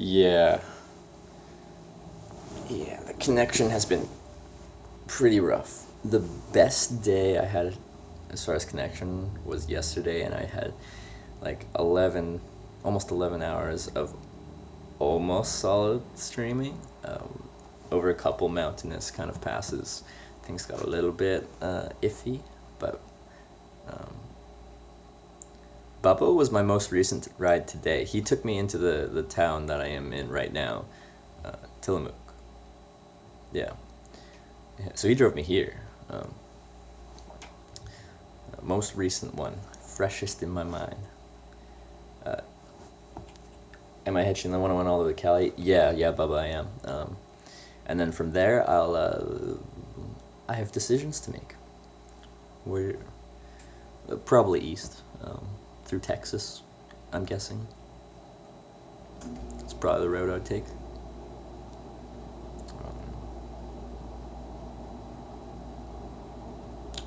Yeah. Yeah, the connection has been pretty rough. The best day I had as far as connection was yesterday, and I had like 11, almost 11 hours of almost solid streaming. Over a couple mountainous kind of passes, things got a little bit iffy, but um, Bubba was my most recent ride today. He took me into the town that I am in right now, Tillamook. Yeah. Yeah, so he drove me here. Most recent one, freshest in my mind. Uh, am I hitching the one I went all the way to Cali? Yeah, yeah, Bubba, I am. And then from there, I have decisions to make. We're probably east, through Texas, I'm guessing. It's probably the road I'd take.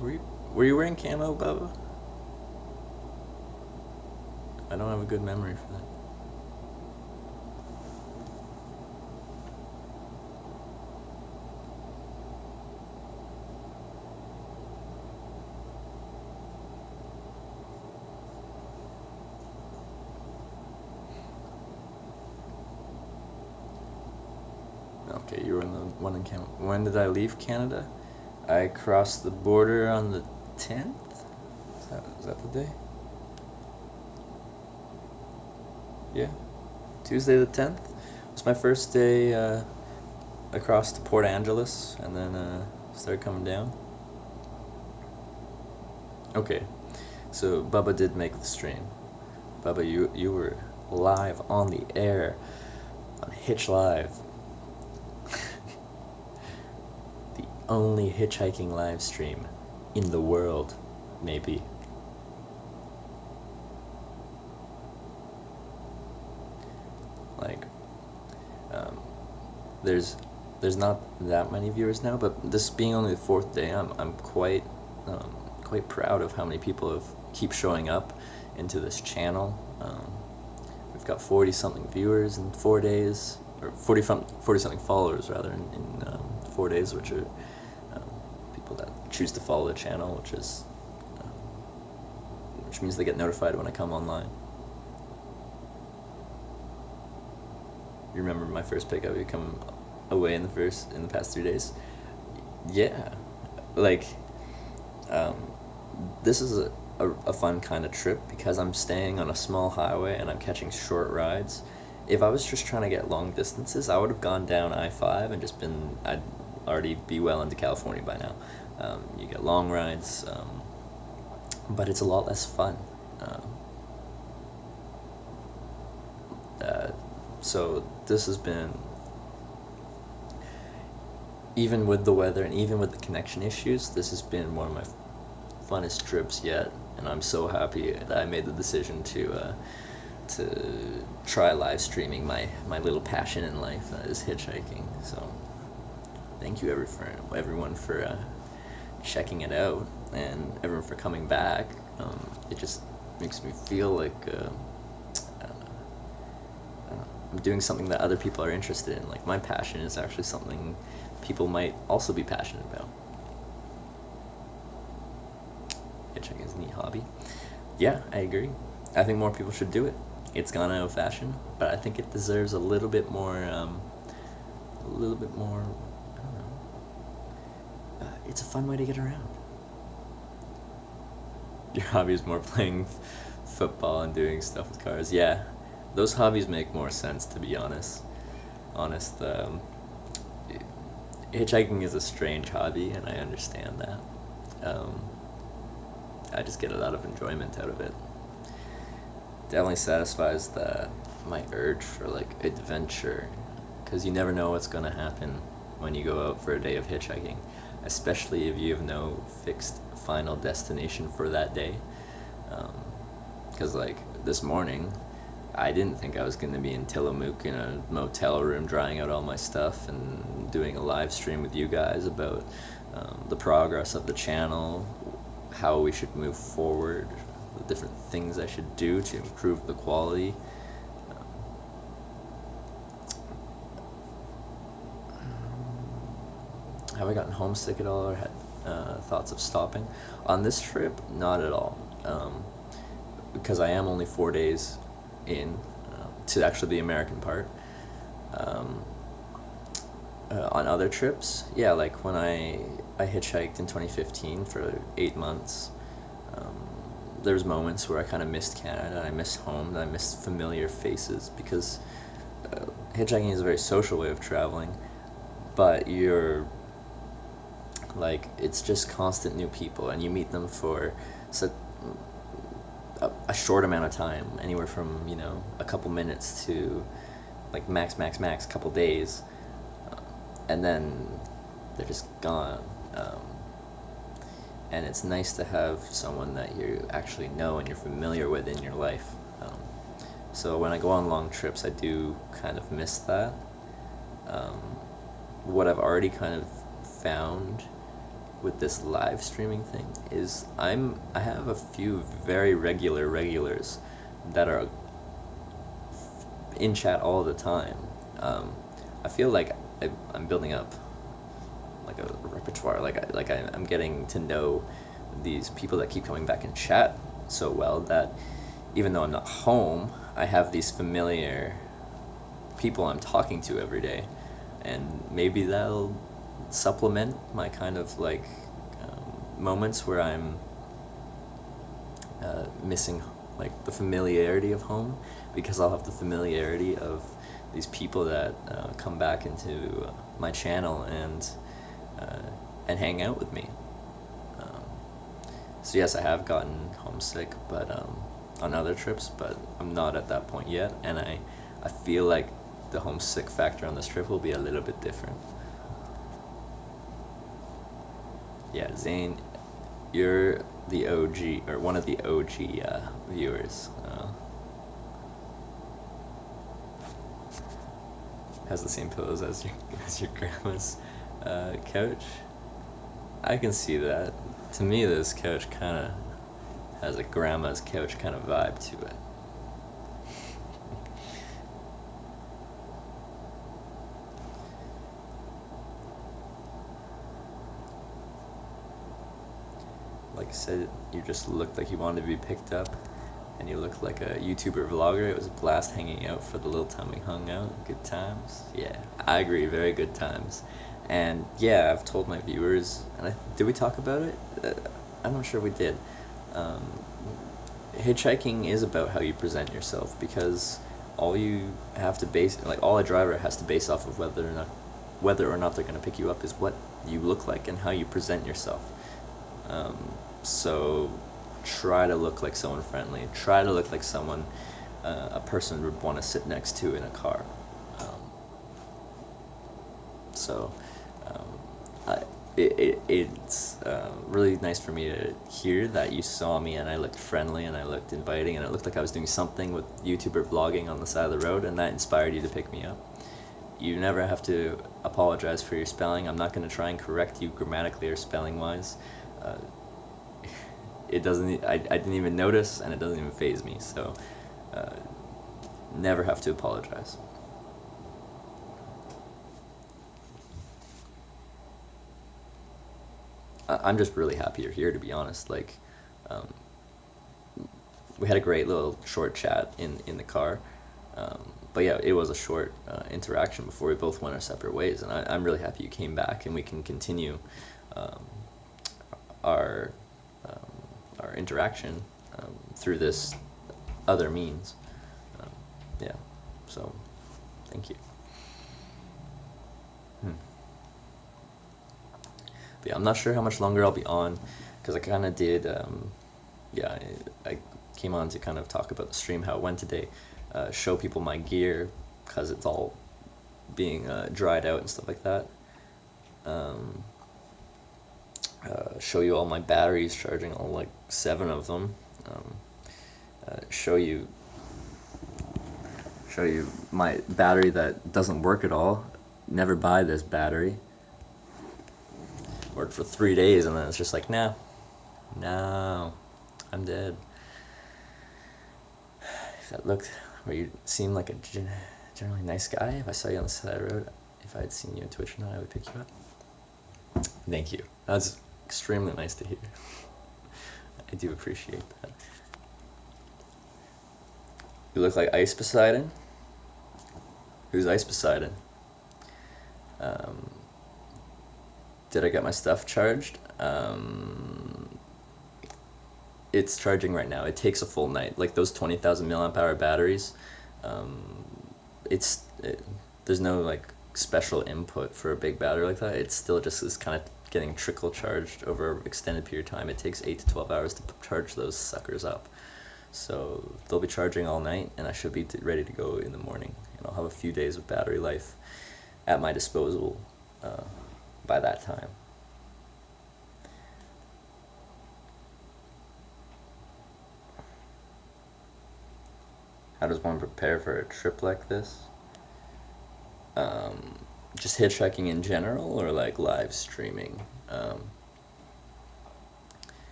Were you wearing camo, Bubba? I don't have a good memory for that. Okay, you were in the one in Canada. When did I leave Canada? I crossed the border on the 10th? Is that the day? Yeah. Tuesday the 10th was my first day across to Port Angeles, and then started coming down. Okay, so Bubba did make the stream. Bubba, you were live on the air on Hitch Live. The only hitchhiking live stream in the world, maybe. Like, um, there's not that many viewers now, but this being only the fourth day, I'm quite proud of how many people have keep showing up into this channel. We've got 40 something viewers in 4 days, or 40 something followers rather in 4 days, which are people that choose to follow the channel, which means they get notified when I come online. You remember my first pickup? You come away in the past 3 days. Yeah, like, this is a fun kind of trip because I'm staying on a small highway and I'm catching short rides. If I was just trying to get long distances, I would have gone down I-5 and I'd already be well into California by now. You get long rides, but it's a lot less fun. So this has been, even with the weather and even with the connection issues, this has been one of my funnest trips yet, and I'm so happy that I made the decision to try live streaming my little passion in life, that is hitchhiking. So thank you everyone for checking it out, and everyone for coming back. It just makes me feel like I'm doing something that other people are interested in. Like, my passion is actually something people might also be passionate about. Hitchhiking is a neat hobby. Yeah, I agree. I think more people should do it. It's gone out of fashion, but I think it deserves a little bit more, I don't know. It's a fun way to get around. Your hobby is more playing football and doing stuff with cars. Yeah, those hobbies make more sense, to be honest. Hitchhiking is a strange hobby, and I understand that. I just get a lot of enjoyment out of it. Definitely satisfies my urge for, like, adventure, because you never know what's going to happen when you go out for a day of hitchhiking, especially if you have no fixed final destination for that day. Because, like, this morning, I didn't think I was going to be in Tillamook in a motel room drying out all my stuff and doing a live stream with you guys about the progress of the channel, how we should move forward, the different things I should do to improve the quality. have I gotten homesick at all or had thoughts of stopping? On this trip, not at all. Because I am only 4 days in to actually the American part. Um, on other trips, yeah, like when I hitchhiked in 2015 for 8 months, um, there's moments where I kind of missed Canada, I missed home, and I missed familiar faces because hitchhiking is a very social way of traveling, but you're like, it's just constant new people, and you meet them for such a short amount of time, anywhere from a couple minutes to like max couple days, and then they're just gone. And it's nice to have someone that you actually know and you're familiar with in your life. So when I go on long trips, I do kind of miss that. Um, what I've already kind of found with this live streaming thing is I have a few very regulars that are in chat all the time. I feel like I'm building up like a repertoire, I'm getting to know these people that keep coming back in chat so well that even though I'm not home, I have these familiar people I'm talking to every day, and maybe that'll supplement my kind of like moments where I'm missing like the familiarity of home, because I'll have the familiarity of these people that come back into my channel and hang out with me. So yes, I have gotten homesick, but on other trips, but I'm not at that point yet, and I feel like the homesick factor on this trip will be a little bit different. Yeah, Zane, you're the OG, or one of the OG viewers. Has the same pillows as your grandma's couch. I can see that. To me, this couch kind of has a grandma's couch kind of vibe to it. Like I said, you just looked like you wanted to be picked up, and you looked like a YouTuber vlogger. It was a blast hanging out for the little time we hung out. Good times. Yeah, I agree. Very good times. And yeah, I've told my viewers, and did we talk about it? I'm not sure we did. Hitchhiking is about how you present yourself, because all you have to base, like all a driver has to base off of whether or not they're going to pick you up is what you look like and how you present yourself. So try to look like someone friendly. Try to look like someone a person would want to sit next to in a car. It's really nice for me to hear that you saw me and I looked friendly and I looked inviting and it looked like I was doing something with YouTuber vlogging on the side of the road, and that inspired you to pick me up. You never have to apologize for your spelling. I'm not going to try and correct you grammatically or spelling wise. It doesn't. I didn't even notice, and it doesn't even faze me. So, never have to apologize. I'm just really happy you're here, to be honest. Like, we had a great little short chat in the car. But yeah, it was a short interaction before we both went our separate ways, and I'm really happy you came back and we can continue our interaction through this other means. Yeah, so thank you. But yeah, I'm not sure how much longer I'll be on, because I kind of did, yeah, I came on to kind of talk about the stream, how it went today, show people my gear, because it's all being dried out and stuff like that. Show you all my batteries, charging all like 7 of them. Show you my battery that doesn't work at all. Never buy this battery. Worked for 3 days and then it's just like, no, I'm dead. If that looked, where you seem like a generally nice guy, if I saw you on the side of the road, if I had seen you on Twitch or not, I would pick you up. Thank you. That's extremely nice to hear. I do appreciate that. You look like Ice Poseidon. Who's Ice Poseidon? Um, did I get my stuff charged? It's charging right now. It takes a full night. Like those 20,000 milliamp hour batteries, um, it's it, there's no like special input for a big battery like that. It still just is kind of getting trickle charged over an extended period of time. It takes 8 to 12 hours to charge those suckers up. So they'll be charging all night, and I should be ready to go in the morning. And I'll have a few days of battery life at my disposal by that time. How does one prepare for a trip like this? Just hitchhiking in general, or like live streaming?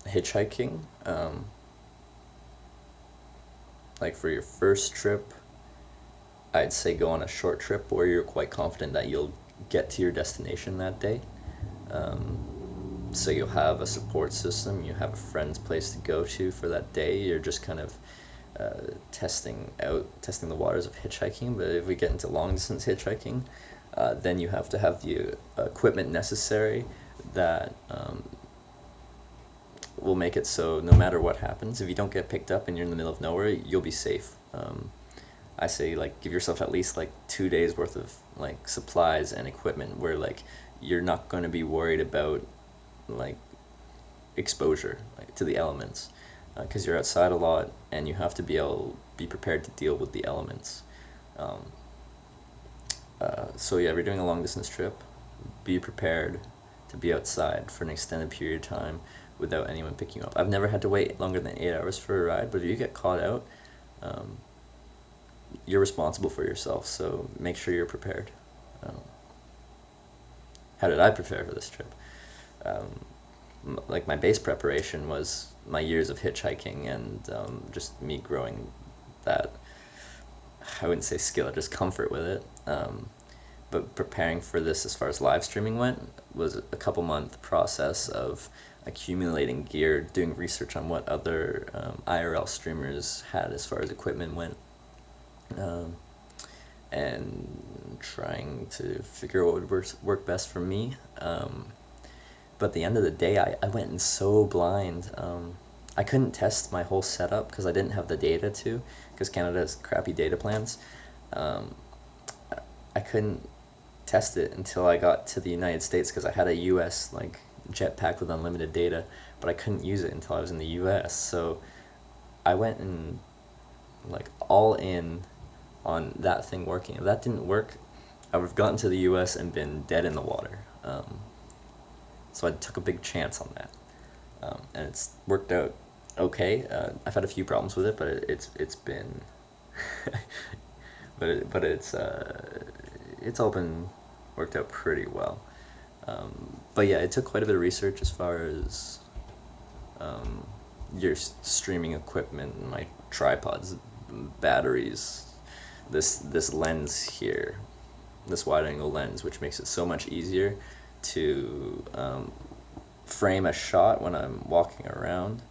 Hitchhiking, like for your first trip, I'd say go on a short trip where you're quite confident that you'll get to your destination that day. So you'll have a support system, you have a friend's place to go to for that day. You're just kind of testing the waters of hitchhiking. But if we get into long distance hitchhiking, then you have to have the equipment necessary that will make it so no matter what happens, if you don't get picked up and you're in the middle of nowhere, you'll be safe. I say like give yourself at least like 2 days worth of like supplies and equipment where like you're not going to be worried about like exposure like, to the elements, because you're outside a lot and you have to be prepared to deal with the elements. So yeah, if you're doing a long distance trip, be prepared to be outside for an extended period of time without anyone picking you up. I've never had to wait longer than 8 hours for a ride, but if you get caught out, you're responsible for yourself, so make sure you're prepared. How did I prepare for this trip? Like my base preparation was my years of hitchhiking and just me growing that, I wouldn't say skill, just comfort with it. But preparing for this as far as live streaming went was a couple month process of accumulating gear, doing research on what other IRL streamers had as far as equipment went, and trying to figure out what would work best for me. But at the end of the day, I went in so blind. I couldn't test my whole setup because I didn't have the data to, because Canada has crappy data plans. I couldn't test it until I got to the United States because I had a US like jetpack with unlimited data, but I couldn't use it until I was in the US. So I went and like all in on that thing working. If that didn't work, I would have gotten to the US and been dead in the water. So I took a big chance on that, and it's worked out okay. I've had a few problems with it, but it's been, but it's all been worked out pretty well. But yeah, it took quite a bit of research as far as your streaming equipment, my tripods, batteries, this lens here, this wide angle lens, which makes it so much easier to frame a shot when I'm walking around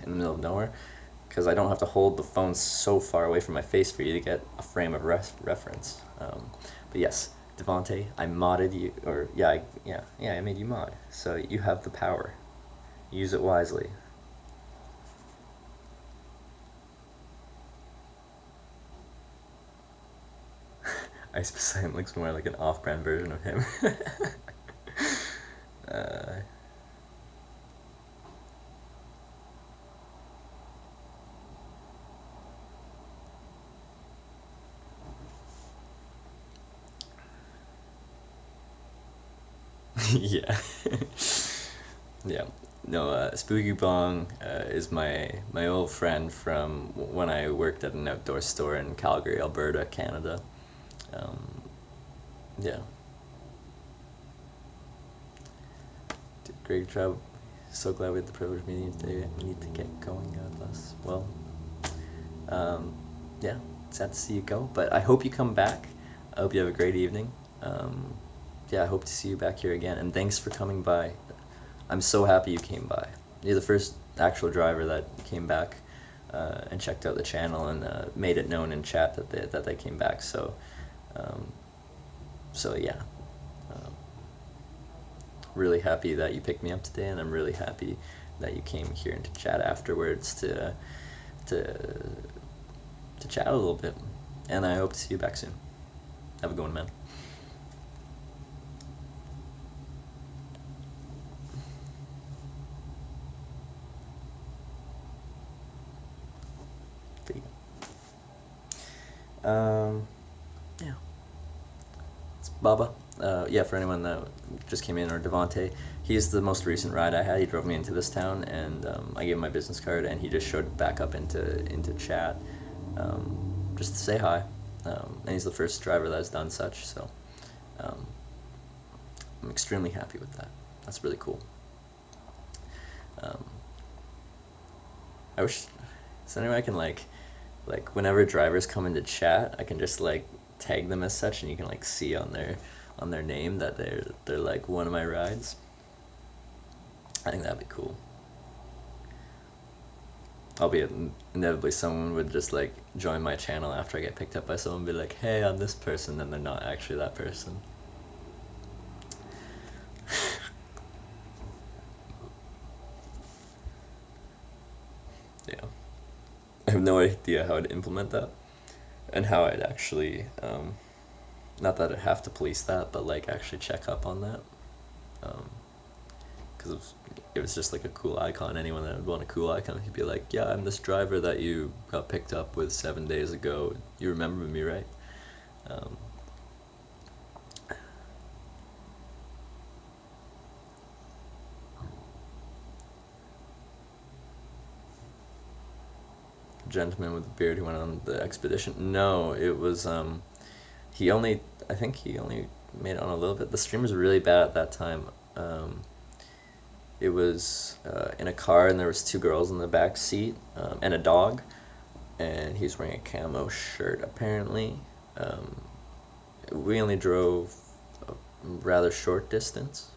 in the middle of nowhere, because I don't have to hold the phone so far away from my face for you to get a frame of reference. But yes, Devonte, I modded you, or I made you mod, so you have the power. Use it wisely. Ice Poseidon looks more like an off-brand version of him. Yeah. Yeah. No, Spooky Bong is my old friend from when I worked at an outdoor store in Calgary, Alberta, Canada. Yeah. Did a great job. So glad we had the privilege of meeting you today. We need to get going, God bless. Well, yeah, sad to see you go, but I hope you come back. I hope you have a great evening. yeah, I hope to see you back here again. And thanks for coming by. I'm so happy you came by. You're the first actual driver that came back and checked out the channel and made it known in chat that they came back. So, yeah. Um, really happy that you picked me up today, and I'm really happy that you came here into chat afterwards to chat a little bit. And I hope to see you back soon. Have a good one, man. Yeah. It's Baba. Yeah, for anyone that just came in, or Devonte, he's the most recent ride I had. He drove me into this town, and I gave him my business card, and he just showed back up into chat, just to say hi. And he's the first driver that has done such, so I'm extremely happy with that. That's really cool. I wish, is there any way I can like whenever drivers come into chat, I can just like tag them as such, and you can like see on their name that they're like one of my rides. I think that'd be cool. Albeit inevitably someone would just like join my channel after I get picked up by someone and be like, hey, I'm this person, and they're not actually that person. Yeah. I have no idea how to implement that, and how I'd actually, not that I'd have to police that, but like actually check up on that. Because it was just like a cool icon. Anyone that would want a cool icon, he'd be like, yeah, I'm this driver that you got picked up with 7 days ago. You remember me, right? Gentleman with the beard who went on the expedition. No, it was, I think he only made it on a little bit. The stream was really bad at that time. It was in a car, and there was 2 girls in the back seat, and a dog, and he was wearing a camo shirt apparently. We only drove a rather short distance.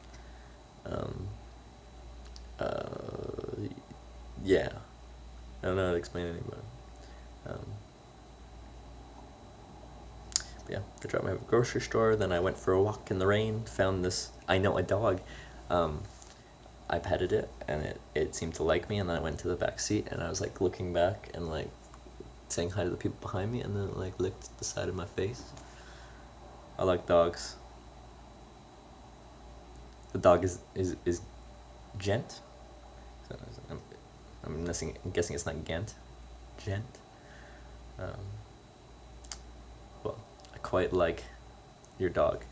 Yeah, I don't know how to explain it anymore. But yeah, I dropped my grocery store, then I went for a walk in the rain, found this I know a dog. I petted it, and it seemed to like me, and then I went to the back seat, and I was like looking back and like saying hi to the people behind me, and then it like licked the side of my face. I like dogs. The dog is Gent. So I'm guessing it's not Ghent. Gent. Well, I quite like your dog,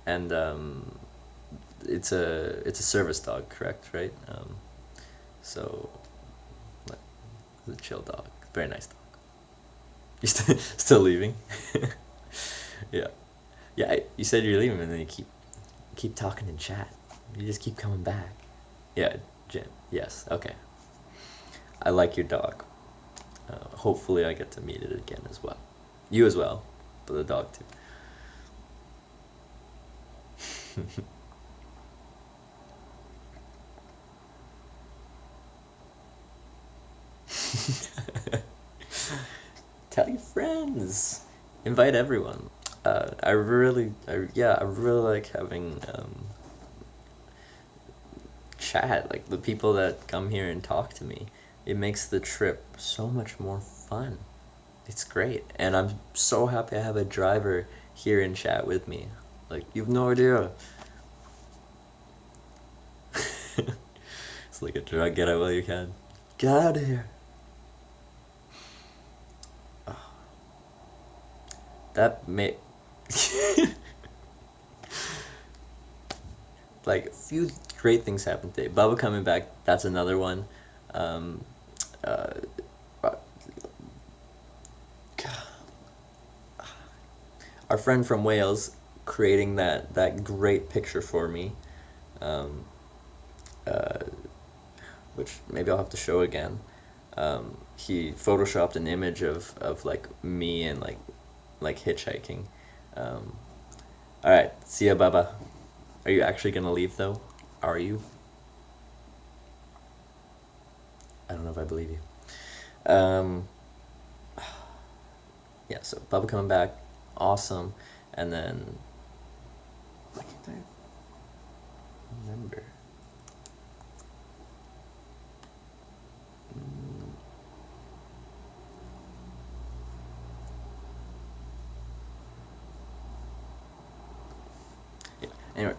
and it's a service dog, correct? Right? So it's a chill dog, very nice dog. You still leaving? Yeah, yeah. You said you're leaving, and then you keep talking in chat. You just keep coming back. Yeah, Jim. Yes. Okay. I like your dog. Hopefully, I get to meet it again as well. You as well, but the dog too. Tell your friends. Invite everyone. I really like having chat. Like the people that come here and talk to me. It makes the trip so much more fun. It's great, and I'm so happy I have a driver here in chat with me. Like, you've no idea. It's like a drug. Get out while you can. Get out of here. Oh. That may like a few great things happened today. Bubba coming back, that's another one. Our friend from Wales creating that great picture for me, which maybe I'll have to show again. He photoshopped an image of like me and like hitchhiking. All right, see ya, Baba. Are you actually gonna leave though? Are you? I don't know if I believe you. Yeah, so Bubba coming back, awesome, and then why can't I remember? Mm, yeah. Anyway,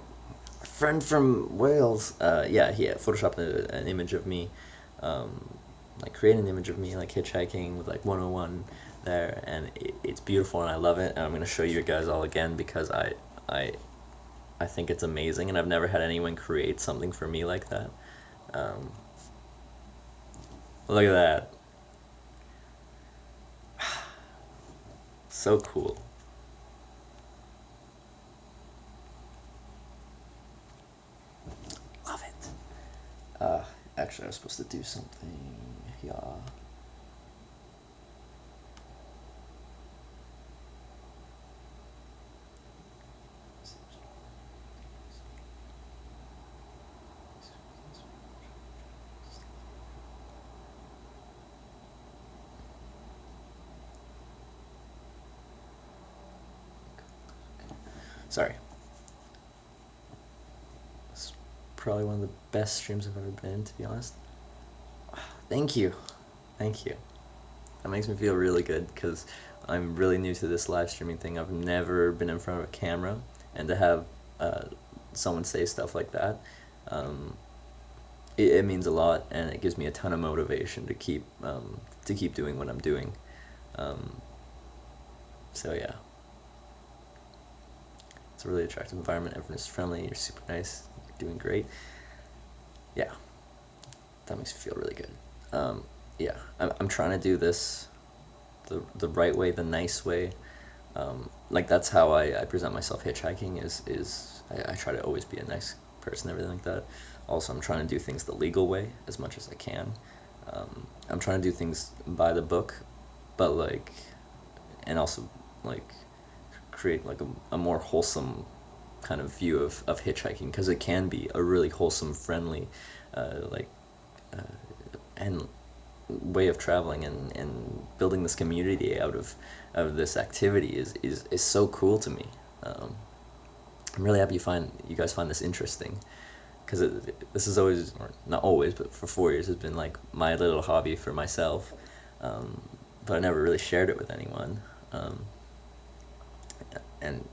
a friend from Wales, yeah, he photoshopped an image of me, like created an image of me like hitchhiking with like 101 there, and it's beautiful and I love it, and I'm gonna show you guys all again because I I think it's amazing, and I've never had anyone create something for me like that. Um, Look at that. So cool. Love it. Actually, I was supposed to do something. Yeah. Sorry. It's probably one of the best streams I've ever been in, to be honest. Thank you. Thank you. That makes me feel really good because I'm really new to this live streaming thing. I've never been in front of a camera, and to have uh, someone say stuff like that, um, it means a lot, and it gives me a ton of motivation to keep doing what I'm doing. Um, so yeah, it's a really attractive environment. Everyone is friendly. You're super nice. You're doing great. Yeah, that makes me feel really good. Yeah, I'm trying to do this the right way, the nice way. Like that's how I present myself hitchhiking is I try to always be a nice person, everything like that. Also, I'm trying to do things the legal way as much as I can. I'm trying to do things by the book, but like, and also like create like a more wholesome kind of view of hitchhiking because it can be a really wholesome, friendly, like, uh, and way of traveling, and building this community out of this activity is so cool to me. I'm really happy you guys find this interesting because this is always, or not always, but for 4 years has been like my little hobby for myself, but I never really shared it with anyone, and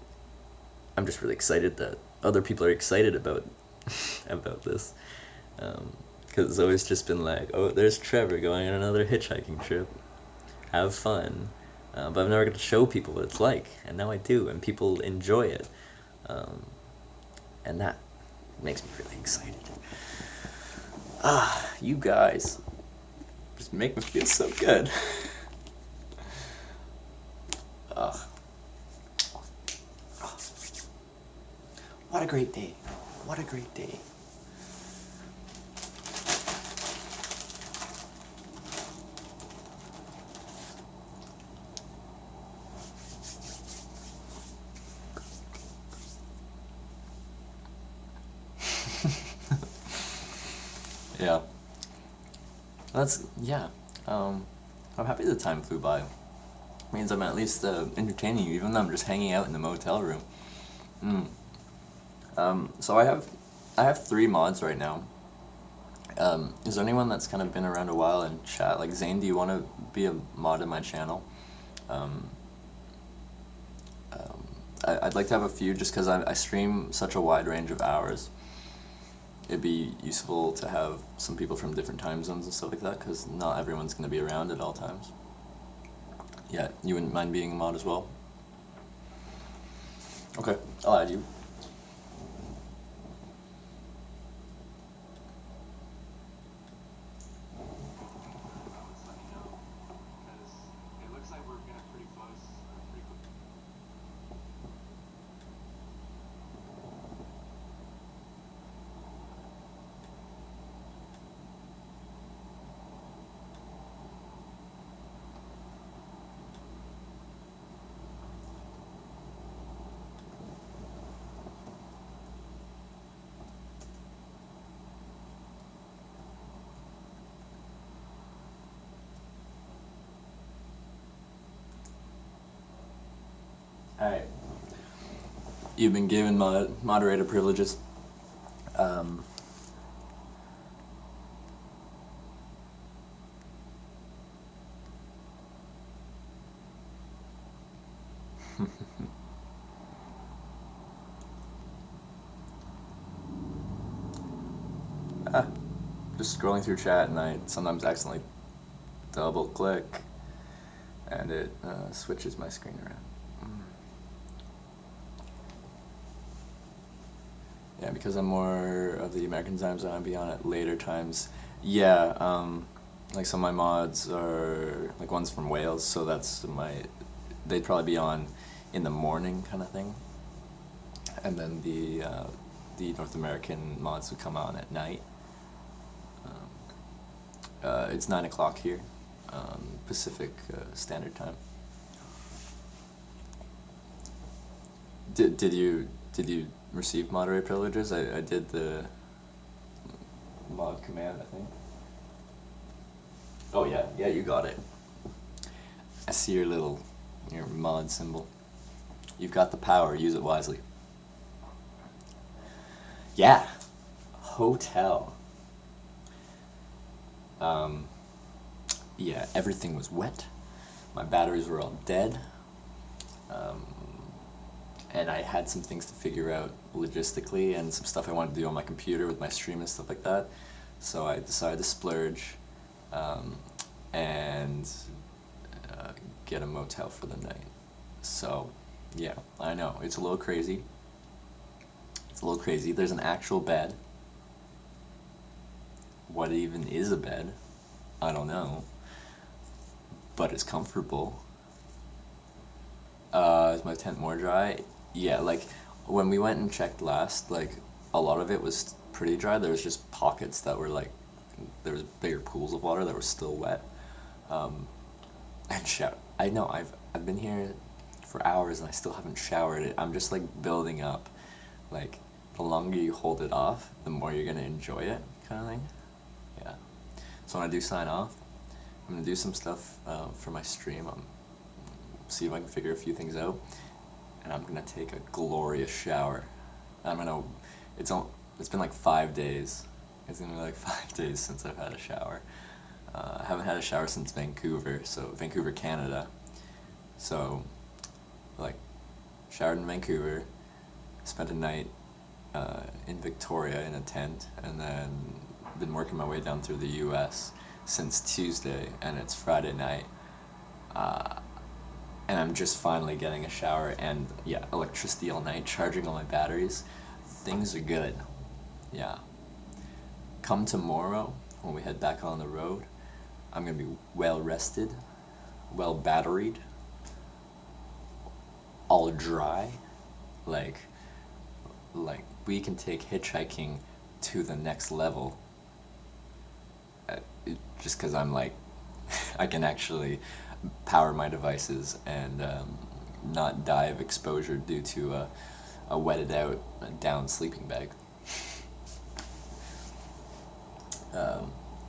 I'm just really excited that other people are excited about about this. Because it's always just been like, oh, there's Trevor going on another hitchhiking trip. Have fun. But I've never got to show people what it's like, and now I do, and people enjoy it. Um, and that makes me really excited. You guys just make me feel so good. Ugh. What a great day. What a great day. Yeah. Yeah. I'm happy the time flew by. Means I'm at least entertaining you, even though I'm just hanging out in the motel room. So I have 3 mods right now. Is there anyone that's kind of been around a while in chat? Like Zane, do you want to be a mod in my channel? Um, I'd like to have a few just because I stream such a wide range of hours. It'd be useful to have some people from different time zones and stuff like that because not everyone's going to be around at all times. Yeah, you wouldn't mind being a mod as well? Okay, I'll add you. Alright. You've been given moderator privileges. Um, just scrolling through chat and I sometimes accidentally double click and it switches my screen around. Yeah, because I'm more of the American time zone, I'll be on at later times. Yeah, like some of my mods are, like one's from Wales, so they'd probably be on in the morning kind of thing. And then the North American mods would come on at night. It's 9 o'clock here, Pacific Standard Time. Did you receive moderator privileges? I did the mod command, I think. Oh yeah, you got it. I see your mod symbol. You've got the power, use it wisely. Yeah, hotel. Yeah, everything was wet. My batteries were all dead. And I had some things to figure out logistically and some stuff I wanted to do on my computer with my stream and stuff like that. So I decided to splurge and get a motel for the night. So, yeah, I know, it's a little crazy. It's a little crazy. There's an actual bed. What even is a bed? I don't know. But it's comfortable. Is my tent more dry? Yeah, like, when we went and checked last, like, a lot of it was pretty dry. There was just pockets that were, like, there was bigger pools of water that were still wet. And I know, I've been here for hours and I still haven't showered. I'm just, like, building up. Like, the longer you hold it off, the more you're gonna enjoy it, kind of thing. Yeah. So when I do sign off, I'm gonna do some stuff for my stream. See if I can figure a few things out, and I'm gonna take a glorious shower. It's been like 5 days. It's gonna be like 5 days since I've had a shower. I haven't had a shower since Vancouver, Canada. So, like, showered in Vancouver, spent a night in Victoria in a tent, and then been working my way down through the US since Tuesday, and it's Friday night. And I'm just finally getting a shower and, yeah, electricity all night, charging all my batteries. Things are good. Yeah. Come tomorrow, when we head back on the road, I'm gonna be well rested, well batteried, all dry. Like we can take hitchhiking to the next level. Just because I'm like, I can actually power my devices and not die of exposure due to a wetted out down sleeping bag.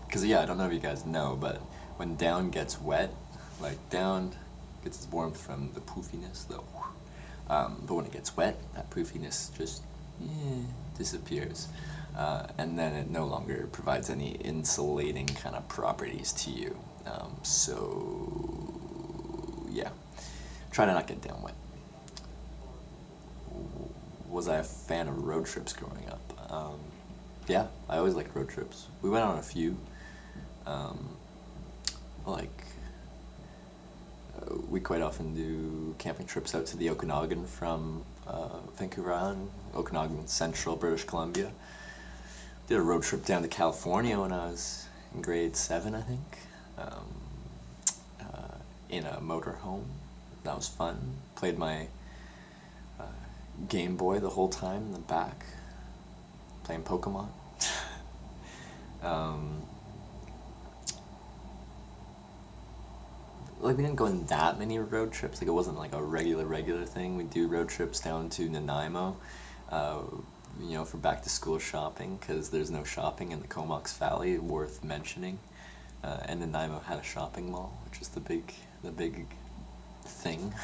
Because yeah, I don't know if you guys know, but when down gets wet, like down gets its warmth from the poofiness though. But when it gets wet, that poofiness just disappears. And then it no longer provides any insulating kind of properties to you. So, yeah, try to not get down wet. Was I a fan of road trips growing up? Yeah, I always liked road trips. We went on a few. We quite often do camping trips out to the Okanagan from Vancouver Island, Okanagan, Central British Columbia. Did a road trip down to California when I was in grade 7, I think, in a motorhome. That was fun. Played my Game Boy the whole time in the back, playing Pokemon. Like, we didn't go on that many road trips. Like, it wasn't like a regular thing. We do road trips down to Nanaimo, for back to school shopping, because there's no shopping in the Comox Valley worth mentioning. And Nanaimo had a shopping mall, which is the big thing.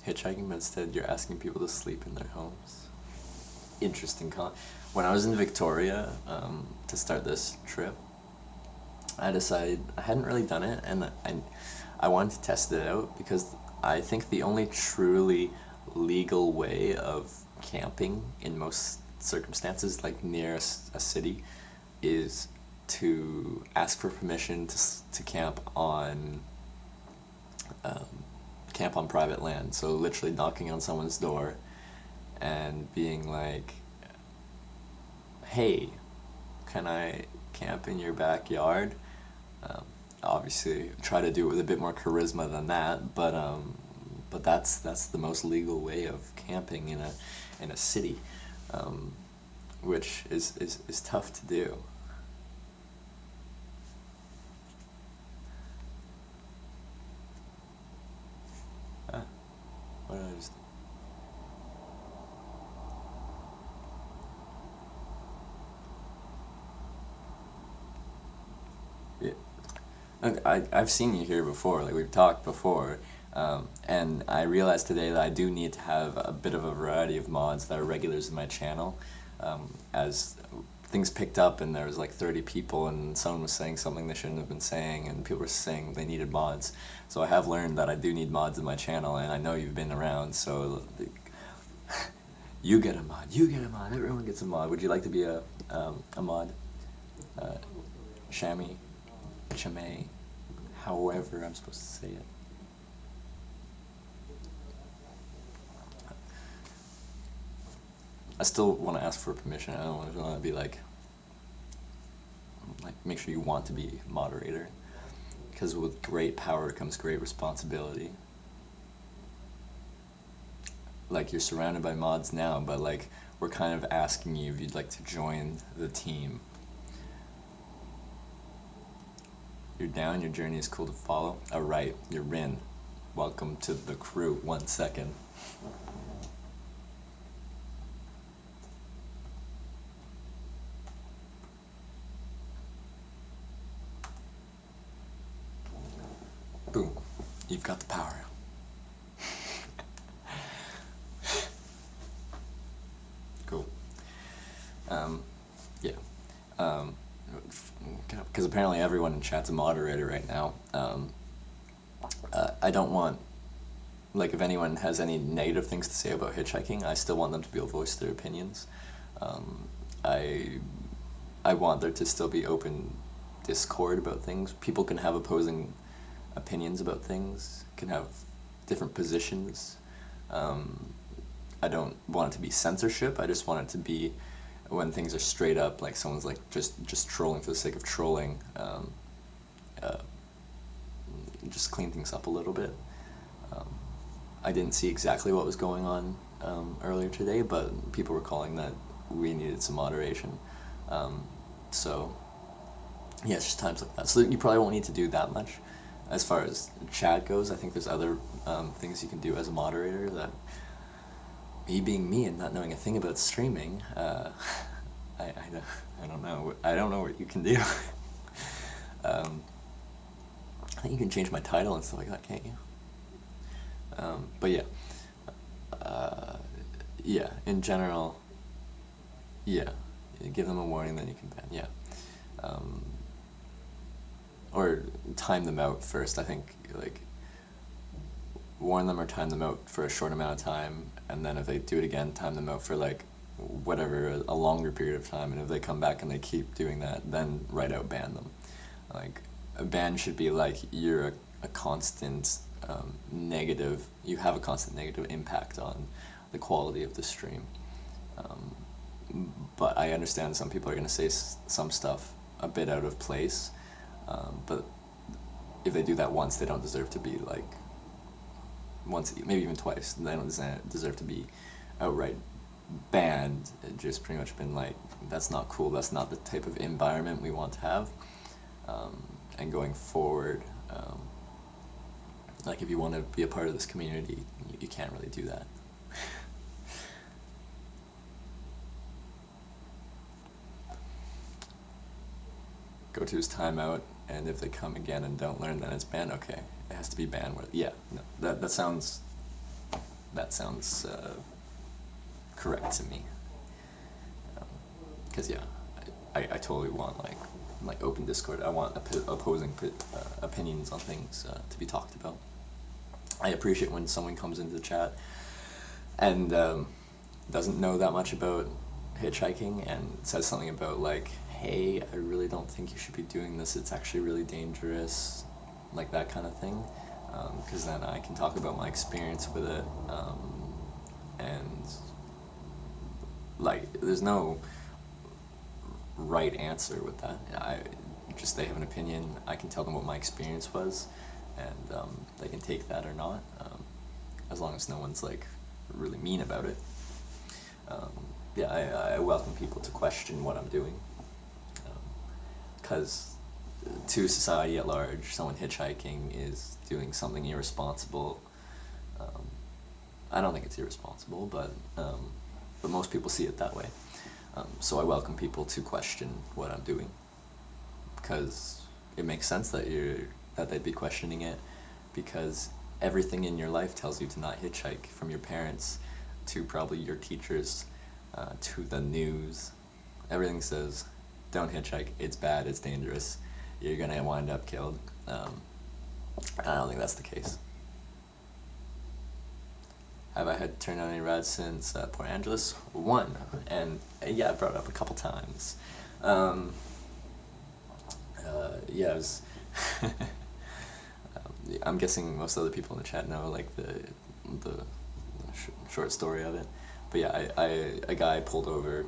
hitchhiking, but instead you're asking people to sleep in their homes. Interesting When I was in Victoria, to start this trip, I decided I hadn't really done it, and I wanted to test it out because I think the only truly legal way of camping in most circumstances, like near a city, is to ask for permission to camp on private land. So literally knocking on someone's door and being like, "Hey, can I camp in your backyard?" Obviously, try to do it with a bit more charisma than that, but that's the most legal way of camping in a city, which is tough to do. What did I just? Yeah. I've seen you here before, like we've talked before, and I realized today that I do need to have a bit of a variety of mods that are regulars in my channel, as things picked up and there was like 30 people and someone was saying something they shouldn't have been saying and people were saying they needed mods. So I have learned that I do need mods in my channel, and I know you've been around, so you get a mod, everyone gets a mod. Would you like to be a mod? Chamois, Chamay, however I'm supposed to say it. I still want to ask for permission. I don't want to be like make sure you want to be moderator, because with great power comes great responsibility. Like, you're surrounded by mods now, but like we're kind of asking you if you'd like to join the team. You're down, your journey is cool to follow. Alright, you're in. Welcome to the crew. 1 second. Boom. You've got the power. Cool. Yeah. Because apparently everyone in chat's a moderator right now. I don't want, like, if anyone has any negative things to say about hitchhiking, I still want them to be able to voice their opinions. I want there to still be open discord about things. People can have opposing opinions about things, can have different positions. I don't want it to be censorship. I just want it to be when things are straight up, like someone's like just trolling for the sake of trolling. Just clean things up a little bit. I didn't see exactly what was going on earlier today, but people were calling that we needed some moderation. So yeah, it's just times like that. So you probably won't need to do that much. As far as chat goes, I think there's other things you can do as a moderator that, me being me and not knowing a thing about streaming, I don't know. I don't know what you can do. I think you can change my title and stuff like that, can't you? But yeah. Yeah, in general, yeah. You give them a warning, then you can ban, yeah. Or time them out first. I think, like, warn them or time them out for a short amount of time, and then if they do it again, time them out for like whatever, a longer period of time, and if they come back and they keep doing that, then right out ban them. Like, a ban should be like you're a constant negative, you have a constant negative impact on the quality of the stream. But I understand some people are going to say some stuff a bit out of place, but if they do that once, they don't deserve to be like, once, maybe even twice, they don't deserve to be outright banned. It just pretty much been like, that's not cool, that's not the type of environment we want to have. And going forward, like, if you want to be a part of this community, you can't really do that. Go to his timeout, and if they come again and don't learn, then it's banned. Okay, it has to be banned. Yeah, no, that sounds that sounds correct to me. Because I totally want like open discord. I want opposing opinions on things to be talked about. I appreciate when someone comes into the chat and doesn't know that much about hitchhiking and says something about like, hey, I really don't think you should be doing this, it's actually really dangerous, like that kind of thing, because then I can talk about my experience with it, and like there's no right answer with that. They have an opinion, I can tell them what my experience was, and they can take that or not, as long as no one's like really mean about it. I welcome people to question what I'm doing, because to society at large, someone hitchhiking is doing something irresponsible. I don't think it's irresponsible, but most people see it that way. So I welcome people to question what I'm doing, because it makes sense that they'd be questioning it, because everything in your life tells you to not hitchhike, from your parents to probably your teachers, to the news. Everything says, don't hitchhike, it's bad, it's dangerous, you're gonna wind up killed. I don't think that's the case. Have I had turned down any rides since Port Angeles? One, and yeah, I brought it up a couple times. It was I'm guessing most other people in the chat know like the short story of it. But yeah, a guy pulled over,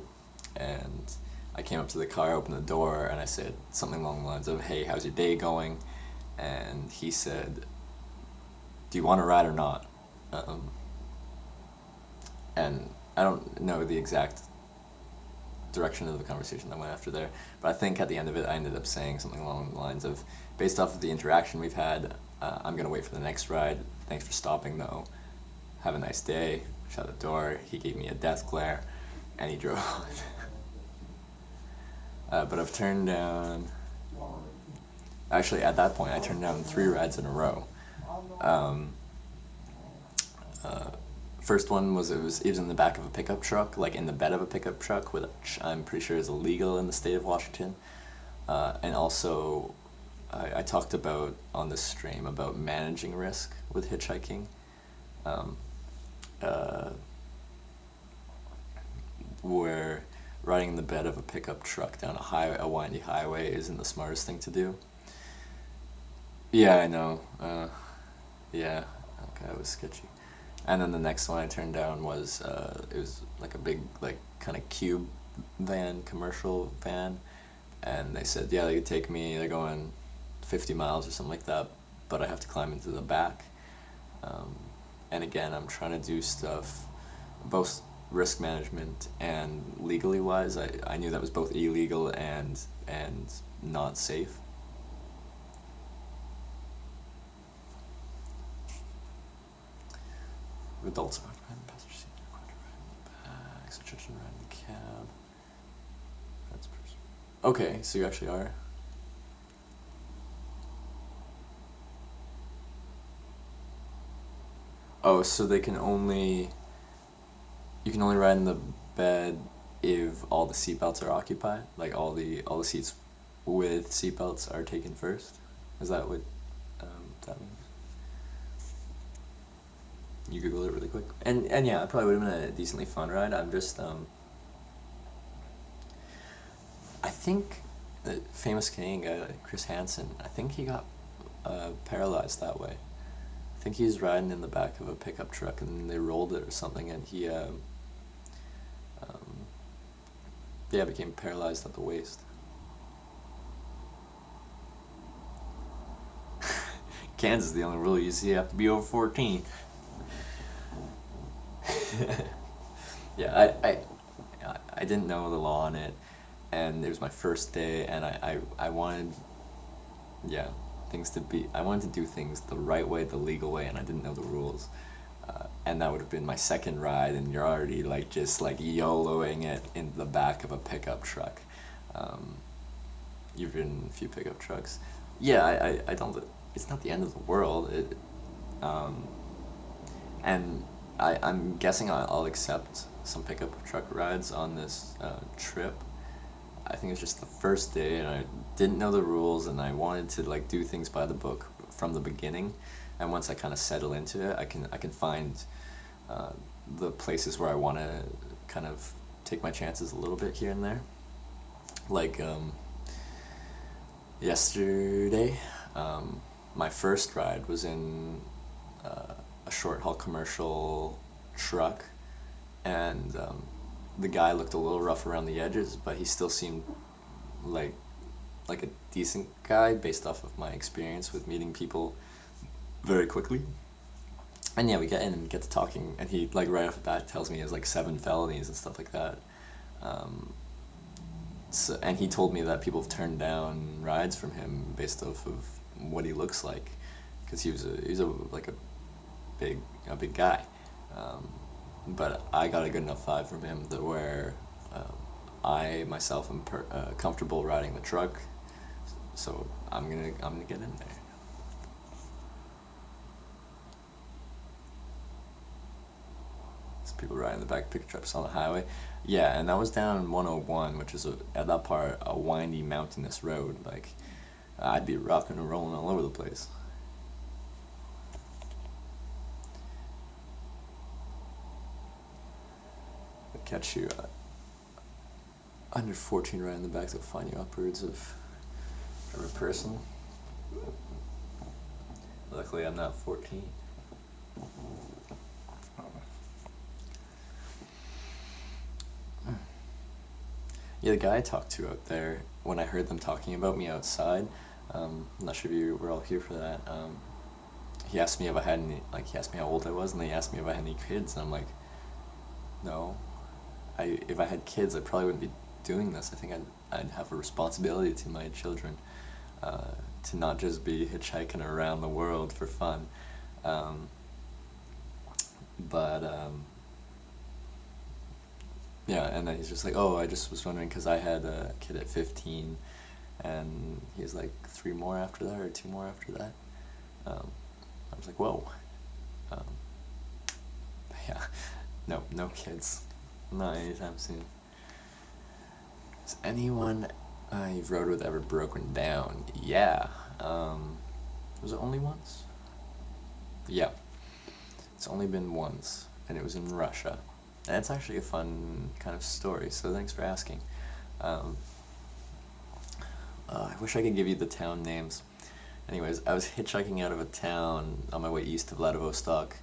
and I came up to the car, opened the door, and I said something along the lines of, hey, how's your day going? And he said, do you want to ride or not? And I don't know the exact direction of the conversation that went after there, but I think at the end of it I ended up saying something along the lines of, based off of the interaction we've had, I'm going to wait for the next ride. Thanks for stopping though. Have a nice day. Shut the door. He gave me a death glare, and he drove on. But I've turned down, actually at that point I turned down 3 rides in a row. First one was it was in the back of a pickup truck, like in the bed of a pickup truck, which I'm pretty sure is illegal in the state of Washington. And also, I talked about on this stream about managing risk with hitchhiking. Where riding in the bed of a pickup truck down a windy highway isn't the smartest thing to do. Yeah, I know. Yeah, okay, that was sketchy. And then the next one I turned down was, it was like a big, like, kind of cube van, commercial van, and they said, yeah, they could take me, they're going 50 miles or something like that, but I have to climb into the back. And again, I'm trying to do stuff, both risk management and legally wise. I knew that was both illegal and not safe. Adults are occupied in the passenger seat, they're required to ride in the back, so children ride in the cab. That's personal. Okay, so you actually are. Oh, so you can only ride in the bed if all the seatbelts are occupied, like all the seats with seatbelts are taken first. Is that what that means? You Google it really quick, and yeah, it probably would have been a decently fun ride. I'm just I think the famous Canadian guy Chris Hansen, I think he got paralyzed that way. I think he was riding in the back of a pickup truck and they rolled it or something, and he became paralyzed at the waist. Kansas, the only rule you have to be over 14. Yeah, I didn't know the law on it, and it was my first day, and I wanted, I wanted to do things the right way, the legal way, and I didn't know the rules. And that would have been my second ride, and you're already just YOLOing it in the back of a pickup truck. You've ridden a few pickup trucks. Yeah, I don't, it's not the end of the world. And I'm guessing I'll accept some pickup truck rides on this trip. I think it was just the first day, and I didn't know the rules, and I wanted to like do things by the book from the beginning. And once I kind of settle into it, I can find the places where I want to kind of take my chances a little bit here and there. Like yesterday, my first ride was in a short haul commercial truck, and the guy looked a little rough around the edges, but he still seemed like like a decent guy based off of my experience with meeting people very quickly. And yeah, we get in and get to talking, and he like right off the bat tells me he has like 7 felonies and stuff like that. So, and he told me that people have turned down rides from him based off of what he looks like, because he's a like a big guy. But I got a good enough vibe from him that where I myself am comfortable riding the truck, so I'm gonna get in there. People riding the back pickup trucks on the highway. Yeah, and that was down 101, which is at that part a windy mountainous road. Like, I'd be rocking and rolling all over the place. I'd catch you under 14 riding the back, they'll find you upwards of every person. Luckily I'm not 14. Yeah, the guy I talked to out there, when I heard them talking about me outside, I'm not sure if you were all here for that, he asked me if I had any, like, he asked me how old I was, and then he asked me if I had any kids, and I'm like, no. If I had kids, I probably wouldn't be doing this. I think I'd have a responsibility to my children, to not just be hitchhiking around the world for fun. Yeah, and then he's just like, oh, I just was wondering, because I had a kid at 15, and he's like 3 more after that, or 2 more after that. I was like, whoa. Yeah, no kids. Not anytime soon. Has anyone you've rode with ever broken down? Yeah. Was it only once? Yeah. It's only been once, and it was in Russia. And it's actually a fun kind of story, so thanks for asking. I wish I could give you the town names. Anyways, I was hitchhiking out of a town on my way east to Vladivostok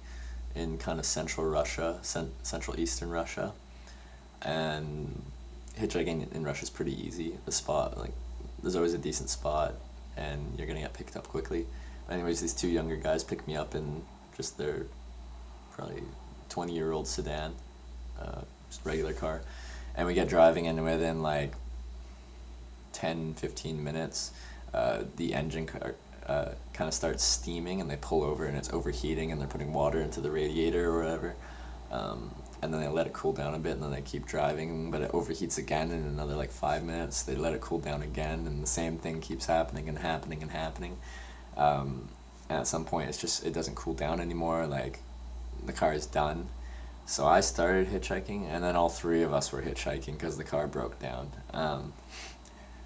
in kind of central Russia, central eastern Russia. And hitchhiking in Russia is pretty easy. The spot, like, there's always a decent spot, and you're gonna get picked up quickly. Anyways, these 2 younger guys picked me up in just their probably 20-year-old sedan. Just regular car, and we get driving, and within like 10-15 minutes the engine kind of starts steaming, and they pull over, and it's overheating, and they're putting water into the radiator or whatever, and then they let it cool down a bit, and then they keep driving, but it overheats again in another like 5 minutes. They let it cool down again, and the same thing keeps happening and happening and happening, and at some point it doesn't cool down anymore. Like, the car is done. So I started hitchhiking, and then all 3 of us were hitchhiking because the car broke down.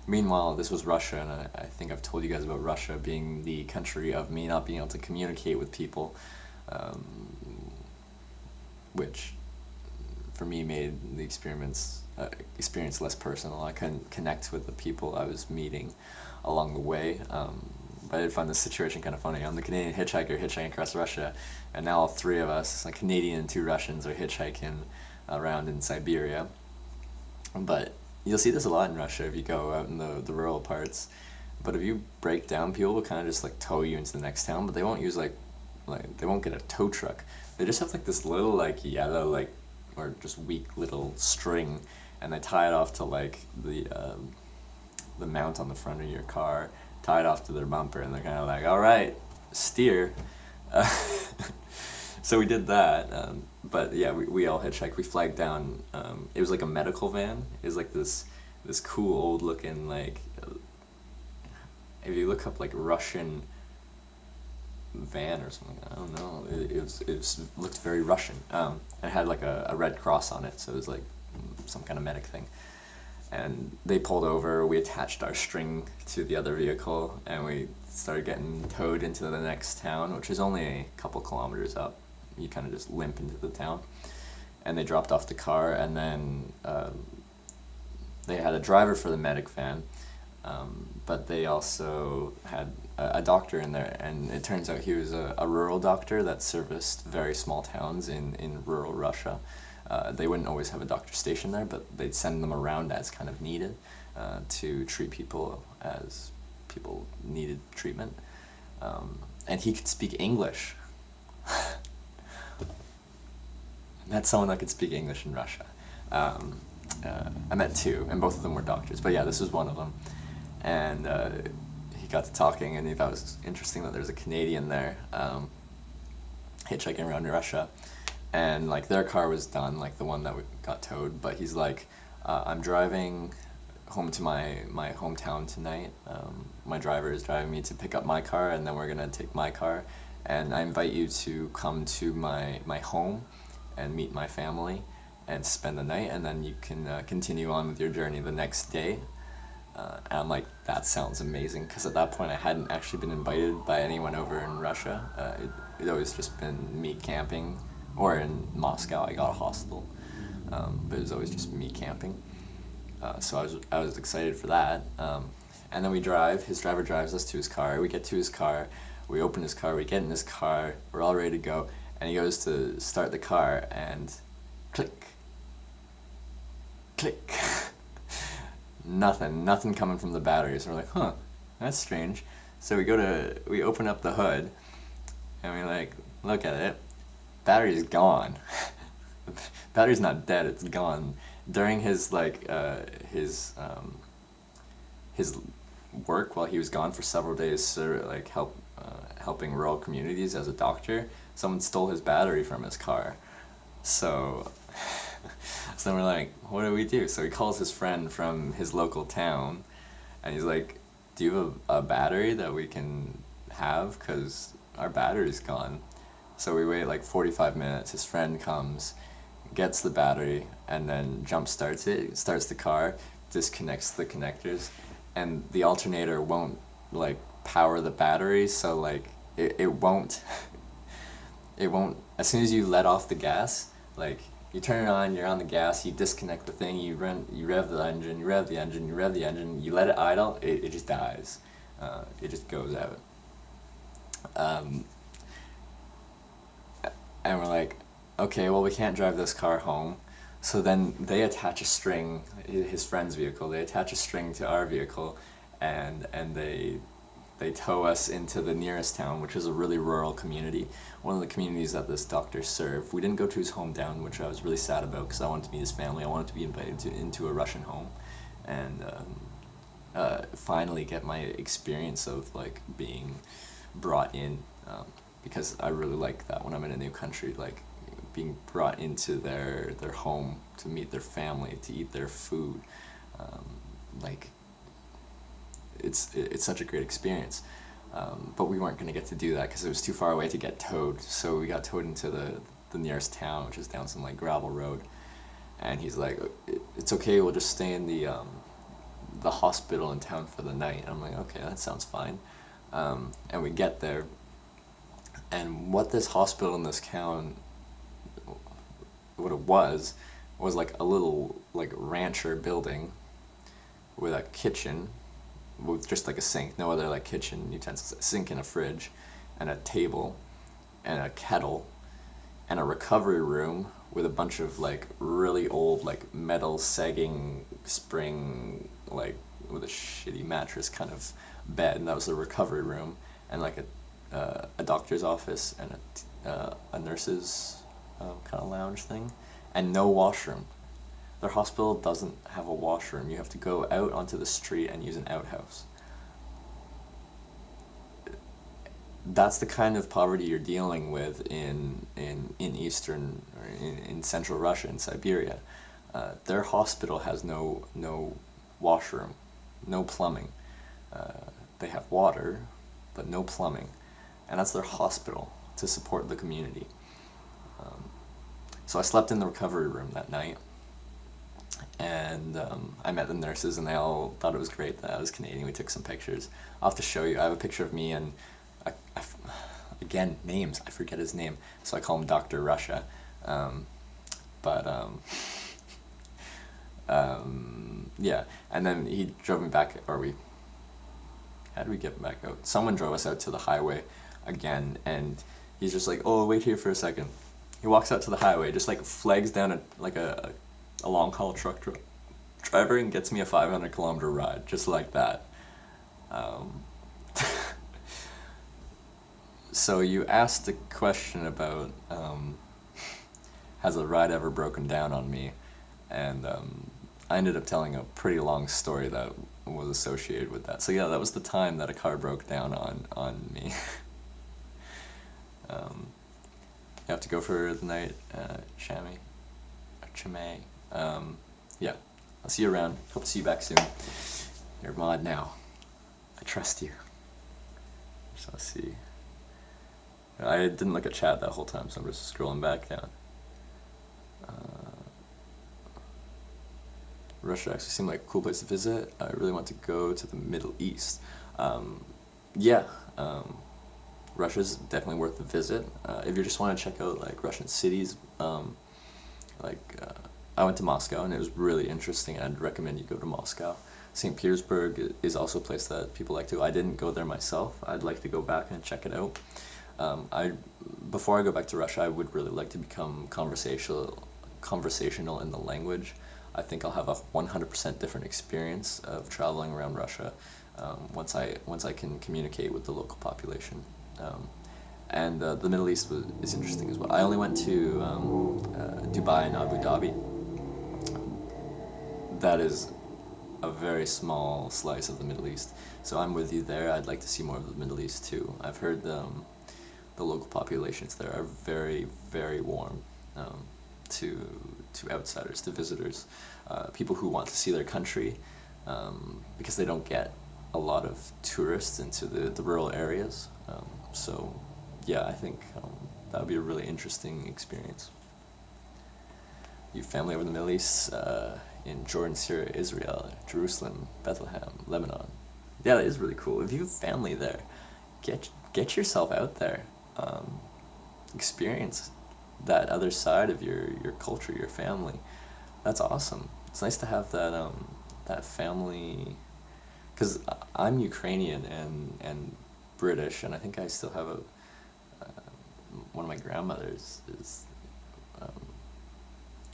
Meanwhile, this was Russia, and I think I've told you guys about Russia being the country of me not being able to communicate with people, which for me made the experience less personal. I couldn't connect with the people I was meeting along the way. But I did find this situation kind of funny. I'm the Canadian hitchhiker hitchhiking across Russia, and now all 3 of us, a Canadian and 2 Russians, are hitchhiking around in Siberia. But you'll see this a lot in Russia if you go out in the rural parts. But if you break down, people will kind of just like tow you into the next town, but they won't use like they won't get a tow truck. They just have like this little like yellow like or just weak little string, and they tie it off to like the mount on the front of your car, tie it off to their bumper, and they're kind of like, all right, steer. So we did that, but yeah, we all hitchhiked. We flagged down, it was like a medical van. It was like this cool old looking, like, if you look up like Russian van or something. I don't know. Looked very Russian. It had like a red cross on it, so it was like some kind of medic thing. And they pulled over. We attached our string to the other vehicle, and we started getting towed into the next town, which is only a couple kilometers up. You kind of just limp into the town. And they dropped off the car, and then they had a driver for the medic van, but they also had a doctor in there, and it turns out he was a rural doctor that serviced very small towns in rural Russia. They wouldn't always have a doctor stationed there, but they'd send them around as kind of needed to treat people as people needed treatment. And he could speak English. I met someone that could speak English in Russia. I met two, and both of them were doctors, but yeah, this was one of them. And he got to talking, and he thought it was interesting that there's a Canadian there hitchhiking around Russia. And like their car was done, like the one that got towed, but he's like, I'm driving home to my hometown tonight. My driver is driving me to pick up my car, and then we're gonna take my car, and I invite you to come to my home and meet my family and spend the night, and then you can continue on with your journey the next day. And I'm like, that sounds amazing, because at that point I hadn't actually been invited by anyone over in Russia. It'd always just been me camping, or in Moscow I got a hostel, but it was always just me camping. So I was excited for that. And then we drive, his driver drives us to his car, we get to his car, we open his car, we get in his car, we're all ready to go, and he goes to start the car, and click, click. Nothing coming from the battery. So we're like, huh, that's strange. So we open up the hood, and we like look at it. Battery's gone. Battery's not dead, it's gone. During his his work while he was gone for several days, so like helping rural communities as a doctor, someone stole his battery from his car. So so we're like, what do we do? So he calls his friend from his local town, and he's like, do you have a battery that we can have? Because our battery's gone. So we wait like 45 minutes, his friend comes, gets the battery, and then jump starts it, starts the car, disconnects the connectors, and the alternator won't like power the battery, so like it won't, as soon as you let off the gas, like you turn it on, you're on the gas, you disconnect the thing, you rev the engine, you rev the engine, you let it idle, it just dies. It just goes out. And we're like, okay, well we can't drive this car home. So then they attach a string, his friend's vehicle, they attach a string to our vehicle, and they tow us into the nearest town, which is a really rural community, one of the communities that this doctor served. We didn't go to his hometown, which I was really sad about, because I wanted to meet his family. I wanted to be invited into a Russian home, and finally get my experience of like being brought in, because I really like that when I'm in a new country, like being brought into their home to meet their family, to eat their food. Like it's such a great experience. But we weren't going to get to do that because it was too far away to get towed. So we got towed into the nearest town, which is down some like gravel road. And he's like, it's okay, we'll just stay in the hospital in town for the night. And I'm like, okay, that sounds fine. And we get there, and what this hospital in this town, what it was like a little like rancher building with a kitchen with just like a sink, no other like kitchen utensils, a sink and a fridge and a table and a kettle and a recovery room with a bunch of like really old like metal sagging spring, like with a shitty mattress kind of bed, and that was the recovery room, and like a doctor's office and a nurse's kind of lounge thing, and no washroom. Their hospital doesn't have a washroom. You have to go out onto the street and use an outhouse. That's the kind of poverty you're dealing with in eastern, or in central Russia, in Siberia. Their hospital has no washroom, no plumbing. They have water, but no plumbing. and that's their hospital to support the community. So I slept in the recovery room that night, and I met the nurses, and they all thought it was great that I was Canadian. We took some pictures. I'll have to show you. I have a picture of me and, again, names. I forget his name, so I call him Dr. Russia. But yeah, and then he drove me back, how did we get back out? Someone drove us out to the highway again, and he's just like, oh, wait here for a second. He walks out to the highway, just like flags down a long haul truck driver, and gets me a 500-kilometer ride, just like that. So you asked a question about, has a ride ever broken down on me? And I ended up telling a pretty long story that was associated with that. So yeah, that was the time that a car broke down on me. You have to go for the night, Chame. Yeah, I'll see you around. Hope to see you back soon. You're a mod now. I trust you. So let's see. I didn't look at chat that whole time, so I'm just scrolling back down. Russia actually seemed like a cool place to visit. I really want to go to the Middle East. Yeah, Russia's definitely worth the visit. If you just want to check out like Russian cities, I went to Moscow and it was really interesting. I'd recommend you go to Moscow. St. Petersburg is also a place that people like to. I didn't go there myself. I'd like to go back and check it out. Before I go back to Russia, I would really like to become conversational in the language. I think I'll have a 100% different experience of traveling around Russia once I can communicate with the local population. And the Middle East is interesting as well. I only went to Dubai and Abu Dhabi. That is a very small slice of the Middle East. So I'm with you there. I'd like to see more of the Middle East too. I've heard the local populations there are very, very warm to outsiders, to visitors, people who want to see their country, because they don't get a lot of tourists into the rural areas. So yeah, I think that would be a really interesting experience. You have family over in the Middle East, in Jordan, Syria, Israel, Jerusalem, Bethlehem, Lebanon. Yeah, that is really cool. If you have family there, get yourself out there. Experience that other side of your culture, your family. That's awesome. It's nice to have that family, because I'm Ukrainian and British, and I think I still have one of my grandmothers is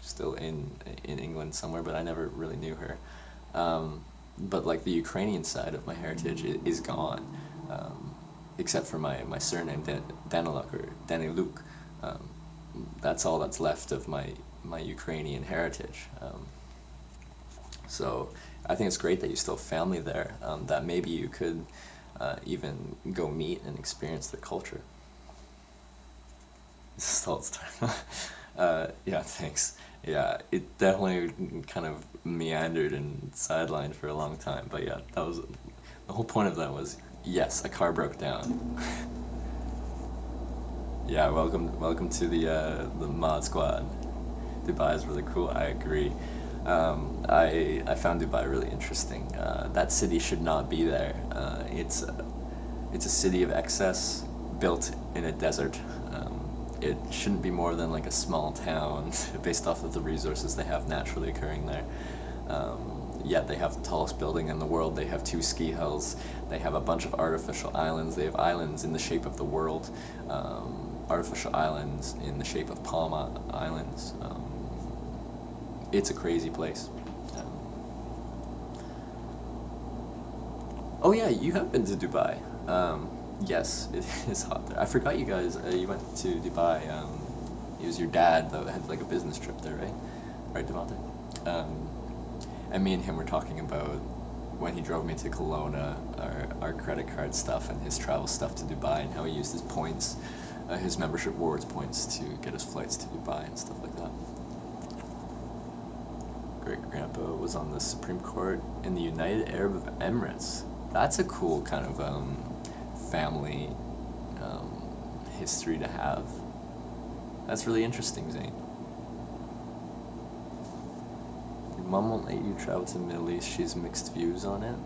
still in England somewhere, but I never really knew her. But like the Ukrainian side of my heritage is gone, except for my surname, Daniluk or Daniluk. That's all that's left of my Ukrainian heritage. So I think it's great that you still have family there, that maybe you could even go meet and experience their culture. Yeah, thanks. Yeah, it definitely kind of meandered and sidelined for a long time, but yeah, that was the whole point of that was, yes, a car broke down. Yeah, welcome to the mod squad. Dubai is really cool. I agree. I found Dubai really interesting. That city should not be there. It's a city of excess built in a desert. It shouldn't be more than like a small town based off of the resources they have naturally occurring there. Yet they have the tallest building in the world. They have 2 ski hills. They have a bunch of artificial islands. They have islands in the shape of the world. Artificial islands in the shape of palm islands. It's a crazy place. Oh yeah, you have been to Dubai. Yes, it is hot there. I forgot you guys, you went to Dubai. It was your dad that had like a business trip there, right? Right, Devontae? And me and him were talking about when he drove me to Kelowna, our credit card stuff and his travel stuff to Dubai, and how he used his points, his membership rewards points to get his flights to Dubai and stuff like that. Great-grandpa was on the Supreme Court in the United Arab Emirates. That's a cool kind of family history to have. That's really interesting, Zane. Your mom won't let you travel to the Middle East. She has mixed views on it.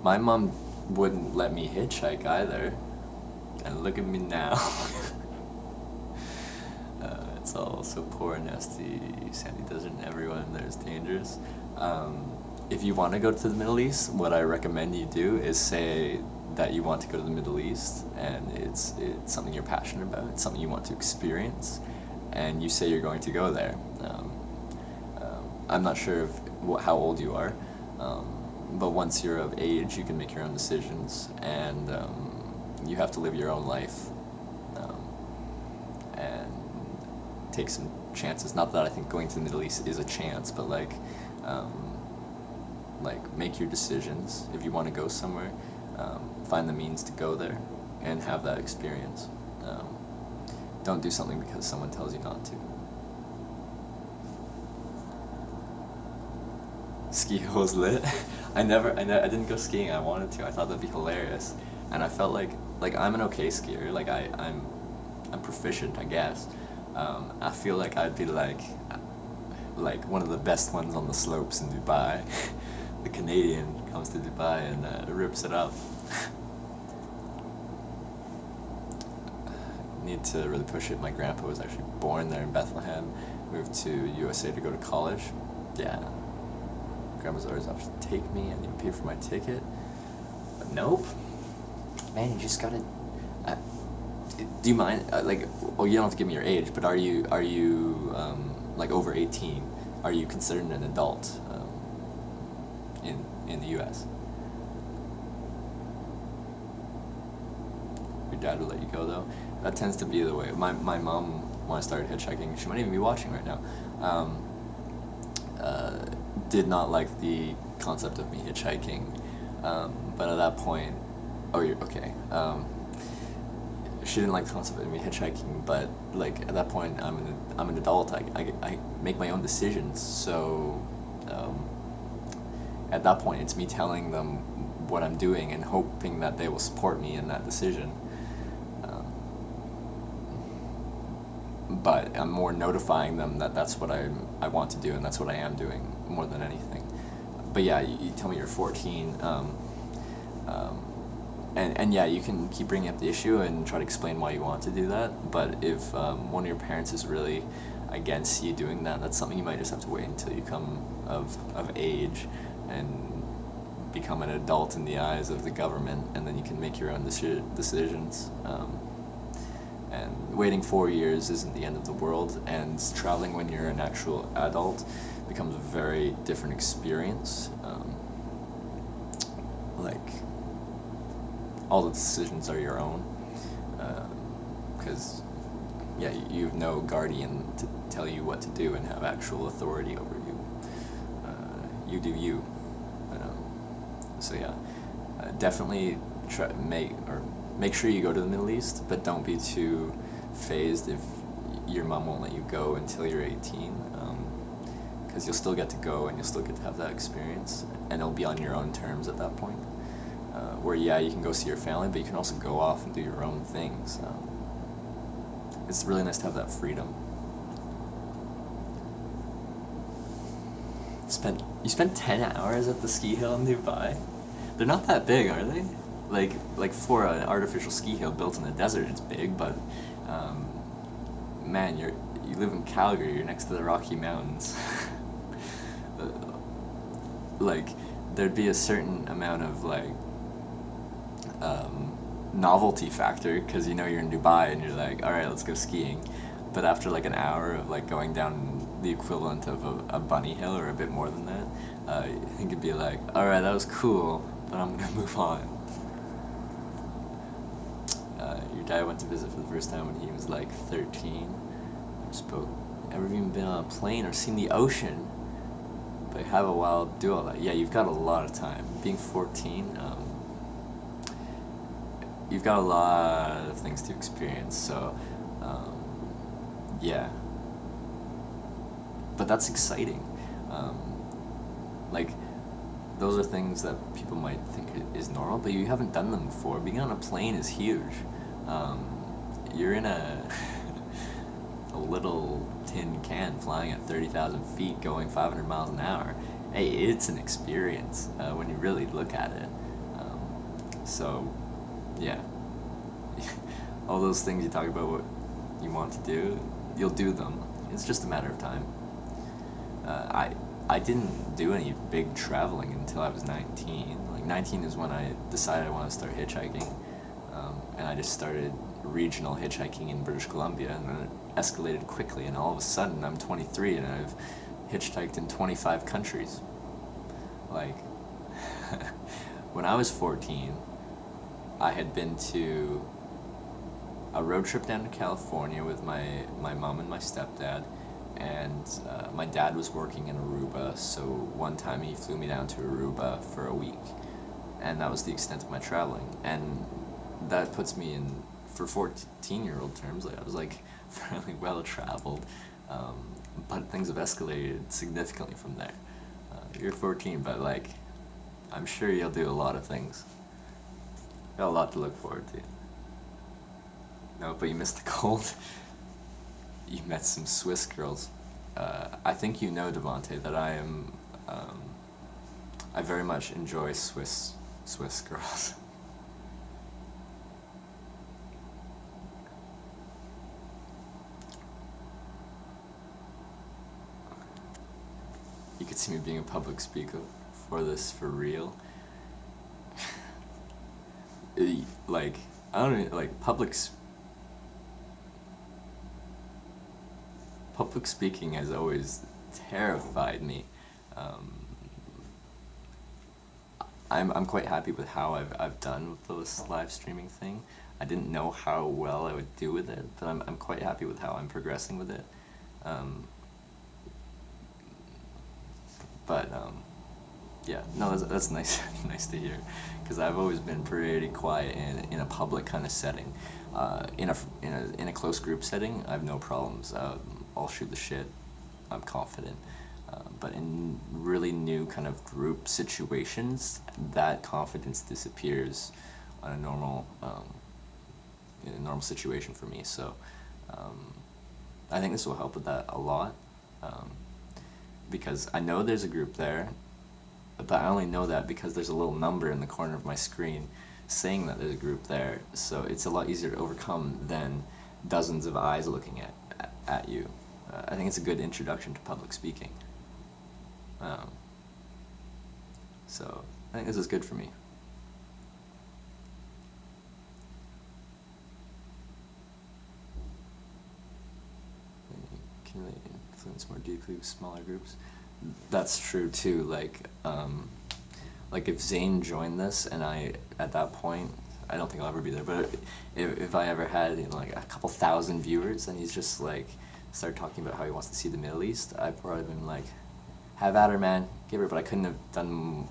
My mom wouldn't let me hitchhike either. And look at me now. It's all so poor and nasty, sandy desert and everyone there's dangerous. If you want to go to the Middle East, what I recommend you do is say that you want to go to the Middle East and it's something you're passionate about, it's something you want to experience, and you say you're going to go there. I'm not sure how old you are, but once you're of age, you can make your own decisions, and you have to live your own life, and take some chances. Not that I think going to the Middle East is a chance, but like make your decisions. If you want to go somewhere, find the means to go there and have that experience. Don't do something because someone tells you not to. Ski hill was lit. I didn't go skiing. I wanted to. I thought that'd be hilarious, and I felt like I'm an okay skier. Like I'm proficient, I guess. I feel like I'd be like one of the best ones on the slopes in Dubai. The Canadian comes to Dubai and rips it up. Need to really push it. My grandpa was actually born there in Bethlehem. Moved to USA to go to college. Yeah. Grandma's always off to take me. I didn't pay for my ticket. But nope. Man, you just gotta. Do you mind? Well, you don't have to give me your age, but are you like over 18? Are you considered an adult in the U.S.? Your dad would let you go though. That tends to be the way. My mom, when I started hitchhiking, she might even be watching right now. Did not like the concept of me hitchhiking, but at that point, you're okay. She didn't like the concept of me hitchhiking, but like at that point, I'm an adult. I make my own decisions. So at that point, it's me telling them what I'm doing and hoping that they will support me in that decision. But I'm more notifying them that that's what I want to do and that's what I am doing more than anything. But yeah, you tell me you're 14, and yeah, you can keep bringing up the issue and try to explain why you want to do that. But if one of your parents is really against you doing that, that's something you might just have to wait until you come of age and become an adult in the eyes of the government, and then you can make your own decisions. And waiting 4 years isn't the end of the world, and traveling when you're an actual adult becomes a very different experience. All the decisions are your own, because you have no guardian to tell you what to do and have actual authority over you. You do you. So yeah, definitely make sure you go to the Middle East, but don't be too phased if your mom won't let you go until you're 18, because you'll still get to go and you'll still get to have that experience, and it'll be on your own terms at that point, where you can go see your family, but you can also go off and do your own things. It's really nice to have that freedom. You spent 10 hours at the ski hill in Dubai? They're not that big, are they? Like for an artificial ski hill built in the desert, it's big, but man, you live in Calgary, you're next to the Rocky Mountains. There'd be a certain amount of novelty factor, because you're in Dubai and you're like, all right, let's go skiing. But after an hour of going down the equivalent of a bunny hill or a bit more than that, I think it'd be like, all right, that was cool, but I'm gonna move on. Your dad went to visit for the first time when he was 13. Ever even been on a plane or seen the ocean? But have a while to do all that. Yeah, you've got a lot of time. Being 14, you've got a lot of things to experience. So, yeah. But that's exciting. those are things that people might think is normal, but you haven't done them before. Being on a plane is huge. You're in a a little tin can flying at 30,000 feet, going 500 miles an hour. Hey, it's an experience when you really look at it. So, yeah. All those things you talk about what you want to do, you'll do them. It's just a matter of time. I didn't do any big traveling until I was 19. Like 19 is when I decided I wanted to start hitchhiking, and I just started regional hitchhiking in British Columbia, and then it escalated quickly, and all of a sudden I'm 23 and I've hitchhiked in 25 countries. Like, when I was 14, I had been to a road trip down to California with my mom and my stepdad, and my dad was working in Aruba, so one time he flew me down to Aruba for a week, and that was the extent of my traveling. And that puts me in, for 14-year-old terms, like, I was like fairly well traveled, but things have escalated significantly from there. You're 14, but like, I'm sure you'll do a lot of things. Got a lot to look forward to. No, but you missed the cold. You met some Swiss girls. I think you know, Devonte, that I am. I very much enjoy Swiss girls. You could see me being a public speaker for this for real. Like, I don't even, like, public speaking has always terrified me. I'm quite happy with how I've done with this live streaming thing. I didn't know how well I would do with it, but I'm quite happy with how I'm progressing with it. Yeah, no, that's nice. Nice to hear, because I've always been pretty quiet in a public kind of setting. In a close group setting, I have no problems. I'll shoot the shit. I'm confident. But in really new kind of group situations, that confidence disappears on a normal in a normal situation for me. So I think this will help with that a lot, because I know there's a group there, but I only know that because there's a little number in the corner of my screen saying that there's a group there. So it's a lot easier to overcome than dozens of eyes looking at you. I think it's a good introduction to public speaking. So I think this is good for me. Can really influence more deeply with smaller groups. That's true too. Like if Zane joined this, and at that point, I don't think I'll ever be there, but if I ever had, like a couple thousand viewers, and he's just like started talking about how he wants to see the Middle East, I'd probably been like, have at her, man, give her. But I couldn't have done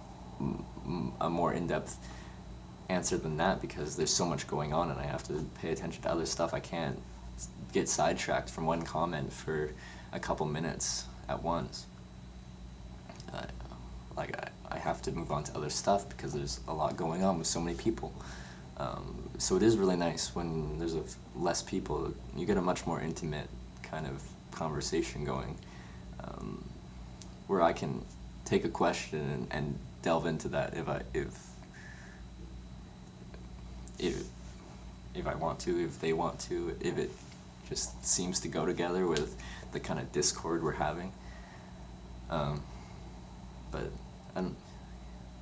a more in-depth answer than that, because there's so much going on and I have to pay attention to other stuff. I can't get sidetracked from one comment for a couple minutes at once. I have to move on to other stuff because there's a lot going on with so many people. So it is really nice when there's less people. You get a much more intimate kind of conversation going, where I can take a question and delve into that if I want to, if they want to, if it just seems to go together with the kind of discord we're having.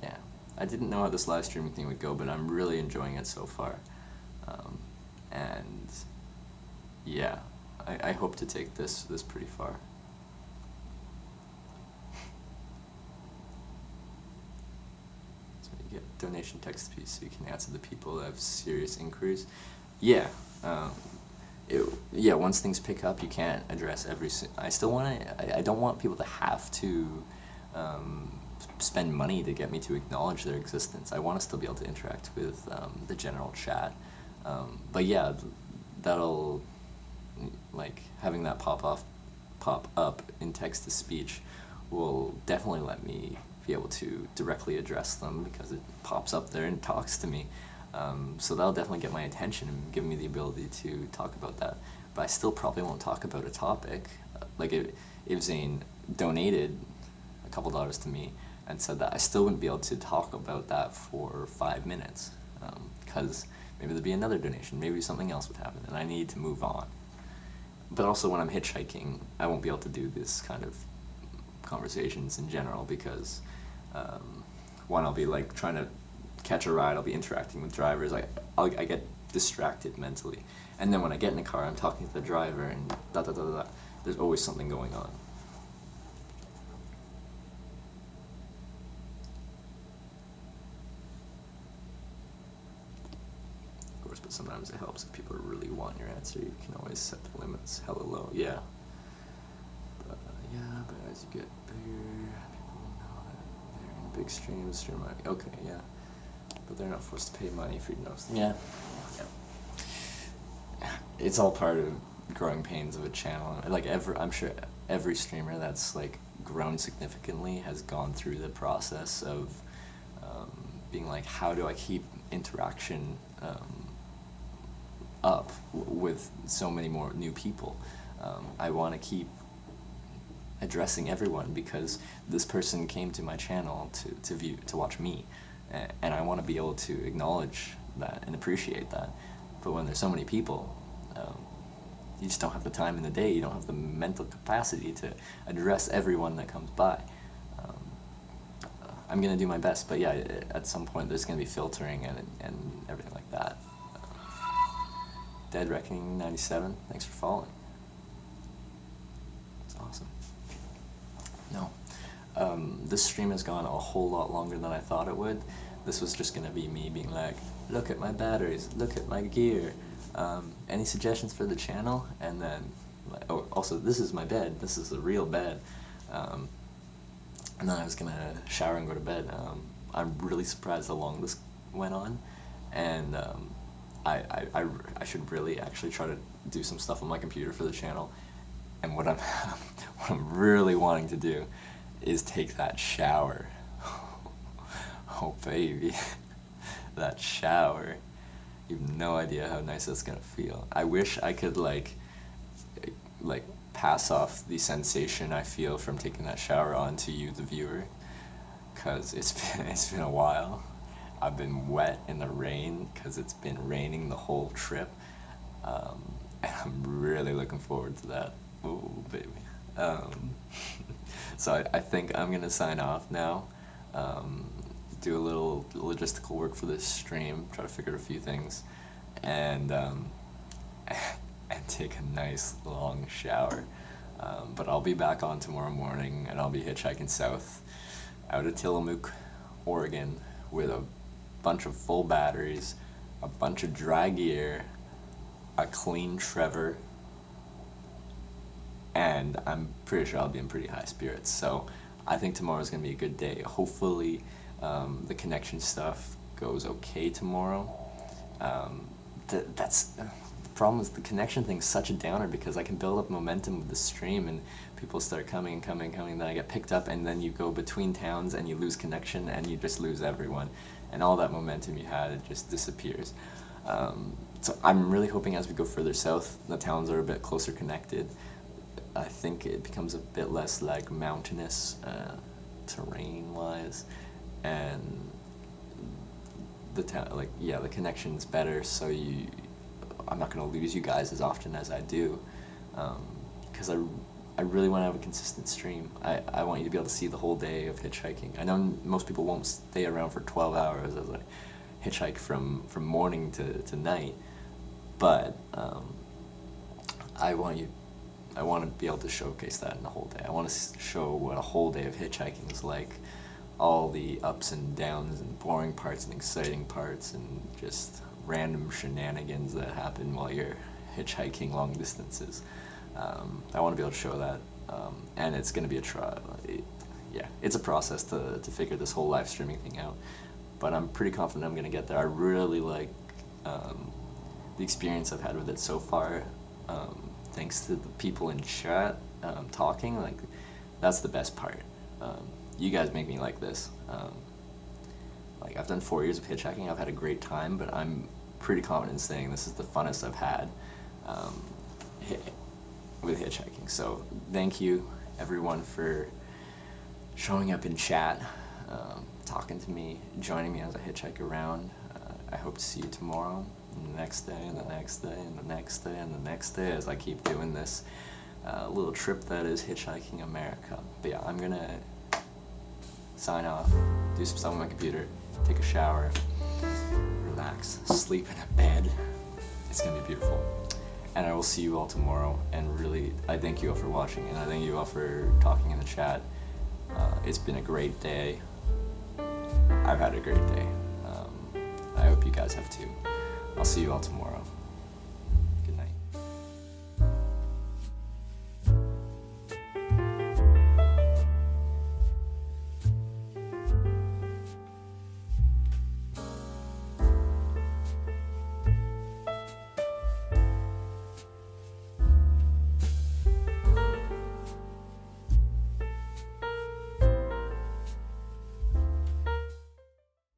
Yeah, I didn't know how this live streaming thing would go, but I'm really enjoying it so far. And yeah, I hope to take this pretty far. So you get donation text piece so you can answer the people that have serious inquiries. Yeah, once things pick up, you can't address I still want to, I don't want people to have to spend money to get me to acknowledge their existence. I want to still be able to interact with the general chat. But yeah, that'll, like, having that pop up in text-to-speech will definitely let me be able to directly address them because it pops up there and talks to me. So that'll definitely get my attention and give me the ability to talk about that. But I still probably won't talk about a topic. Like if Zane donated a couple dollars to me and said that, I still wouldn't be able to talk about that for 5 minutes, because maybe there'd be another donation, maybe something else would happen, and I need to move on. But also when I'm hitchhiking, I won't be able to do this kind of conversations in general because, one, I'll be like trying to catch a ride, I'll be interacting with drivers, I get distracted mentally. And then when I get in the car, I'm talking to the driver and da da da da da. There's always something going on. Of course, but sometimes it helps if people really want your answer. You can always set the limits hella low. Yeah. But as you get bigger, people know that they're in big streams. Okay, yeah. But they're not forced to pay money for notes. Yeah. It's all part of growing pains of a channel. Like I'm sure every streamer that's like grown significantly has gone through the process of being like, how do I keep interaction up with so many more new people? I want to keep addressing everyone because this person came to my channel to watch me, and I want to be able to acknowledge that and appreciate that. But when there's so many people, you just don't have the time in the day, you don't have the mental capacity to address everyone that comes by. I'm going to do my best, but yeah, at some point there's going to be filtering and everything like that. Dead Reckoning 97, thanks for following. It's awesome. No. This stream has gone a whole lot longer than I thought it would. This was just going to be me being like, look at my batteries, look at my gear, any suggestions for the channel? And then, oh, also, this is my bed, this is a real bed. And then I was going to shower and go to bed. I'm really surprised how long this went on, and I should really actually try to do some stuff on my computer for the channel. And what I'm really wanting to do is take that shower. Oh baby, that shower. You have no idea how nice that's gonna feel. I wish I could like pass off the sensation I feel from taking that shower on to you, the viewer, cause it's been a while. I've been wet in the rain because it's been raining the whole trip, and I'm really looking forward to that. Ooh, baby. So I think I'm gonna sign off now. Do a little logistical work for this stream, try to figure out a few things, and take a nice long shower. But I'll be back on tomorrow morning, and I'll be hitchhiking south out of Tillamook, Oregon, with a bunch of full batteries, a bunch of dry gear, a clean Trevor, and I'm pretty sure I'll be in pretty high spirits. So I think tomorrow's gonna be a good day. Hopefully the connection stuff goes okay tomorrow. That's the problem is the connection thing's such a downer because I can build up momentum with the stream and people start coming, then I get picked up, and then you go between towns and you lose connection and you just lose everyone, and all that momentum you had, it just disappears. So I'm really hoping as we go further south, the towns are a bit closer connected. I think it becomes a bit less like mountainous terrain-wise, and the the connection's better, so I'm not gonna lose you guys as often as I do, because I really want to have a consistent stream. I want you to be able to see the whole day of hitchhiking. I know most people won't stay around for 12 hours as I hitchhike from morning to night, but I want to be able to showcase that in the whole day. I want to show what a whole day of hitchhiking is like, all the ups and downs and boring parts and exciting parts and just random shenanigans that happen while you're hitchhiking long distances. I want to be able to show that, and it's going to be a trial. It's a process to figure this whole live streaming thing out, but I'm pretty confident I'm going to get there. I really like the experience I've had with it so far. Thanks to the people in chat talking, like, that's the best part. You guys make me like this. Like, I've done 4 years of hitchhiking. I've had a great time, but I'm pretty confident in saying this is the funnest I've had with hitchhiking. So thank you, everyone, for showing up in chat, talking to me, joining me as I hitchhike around. I hope to see you tomorrow, and the next day, and the next day, and the next day, and the next day, as I keep doing this little trip that is Hitchhiking America. But yeah, I'm gonna sign off, do some stuff on my computer, take a shower, relax, sleep in a bed. It's gonna be beautiful. And I will see you all tomorrow, and really, I thank you all for watching, and I thank you all for talking in the chat. It's been a great day. I've had a great day. I hope you guys have too. I'll see you all tomorrow.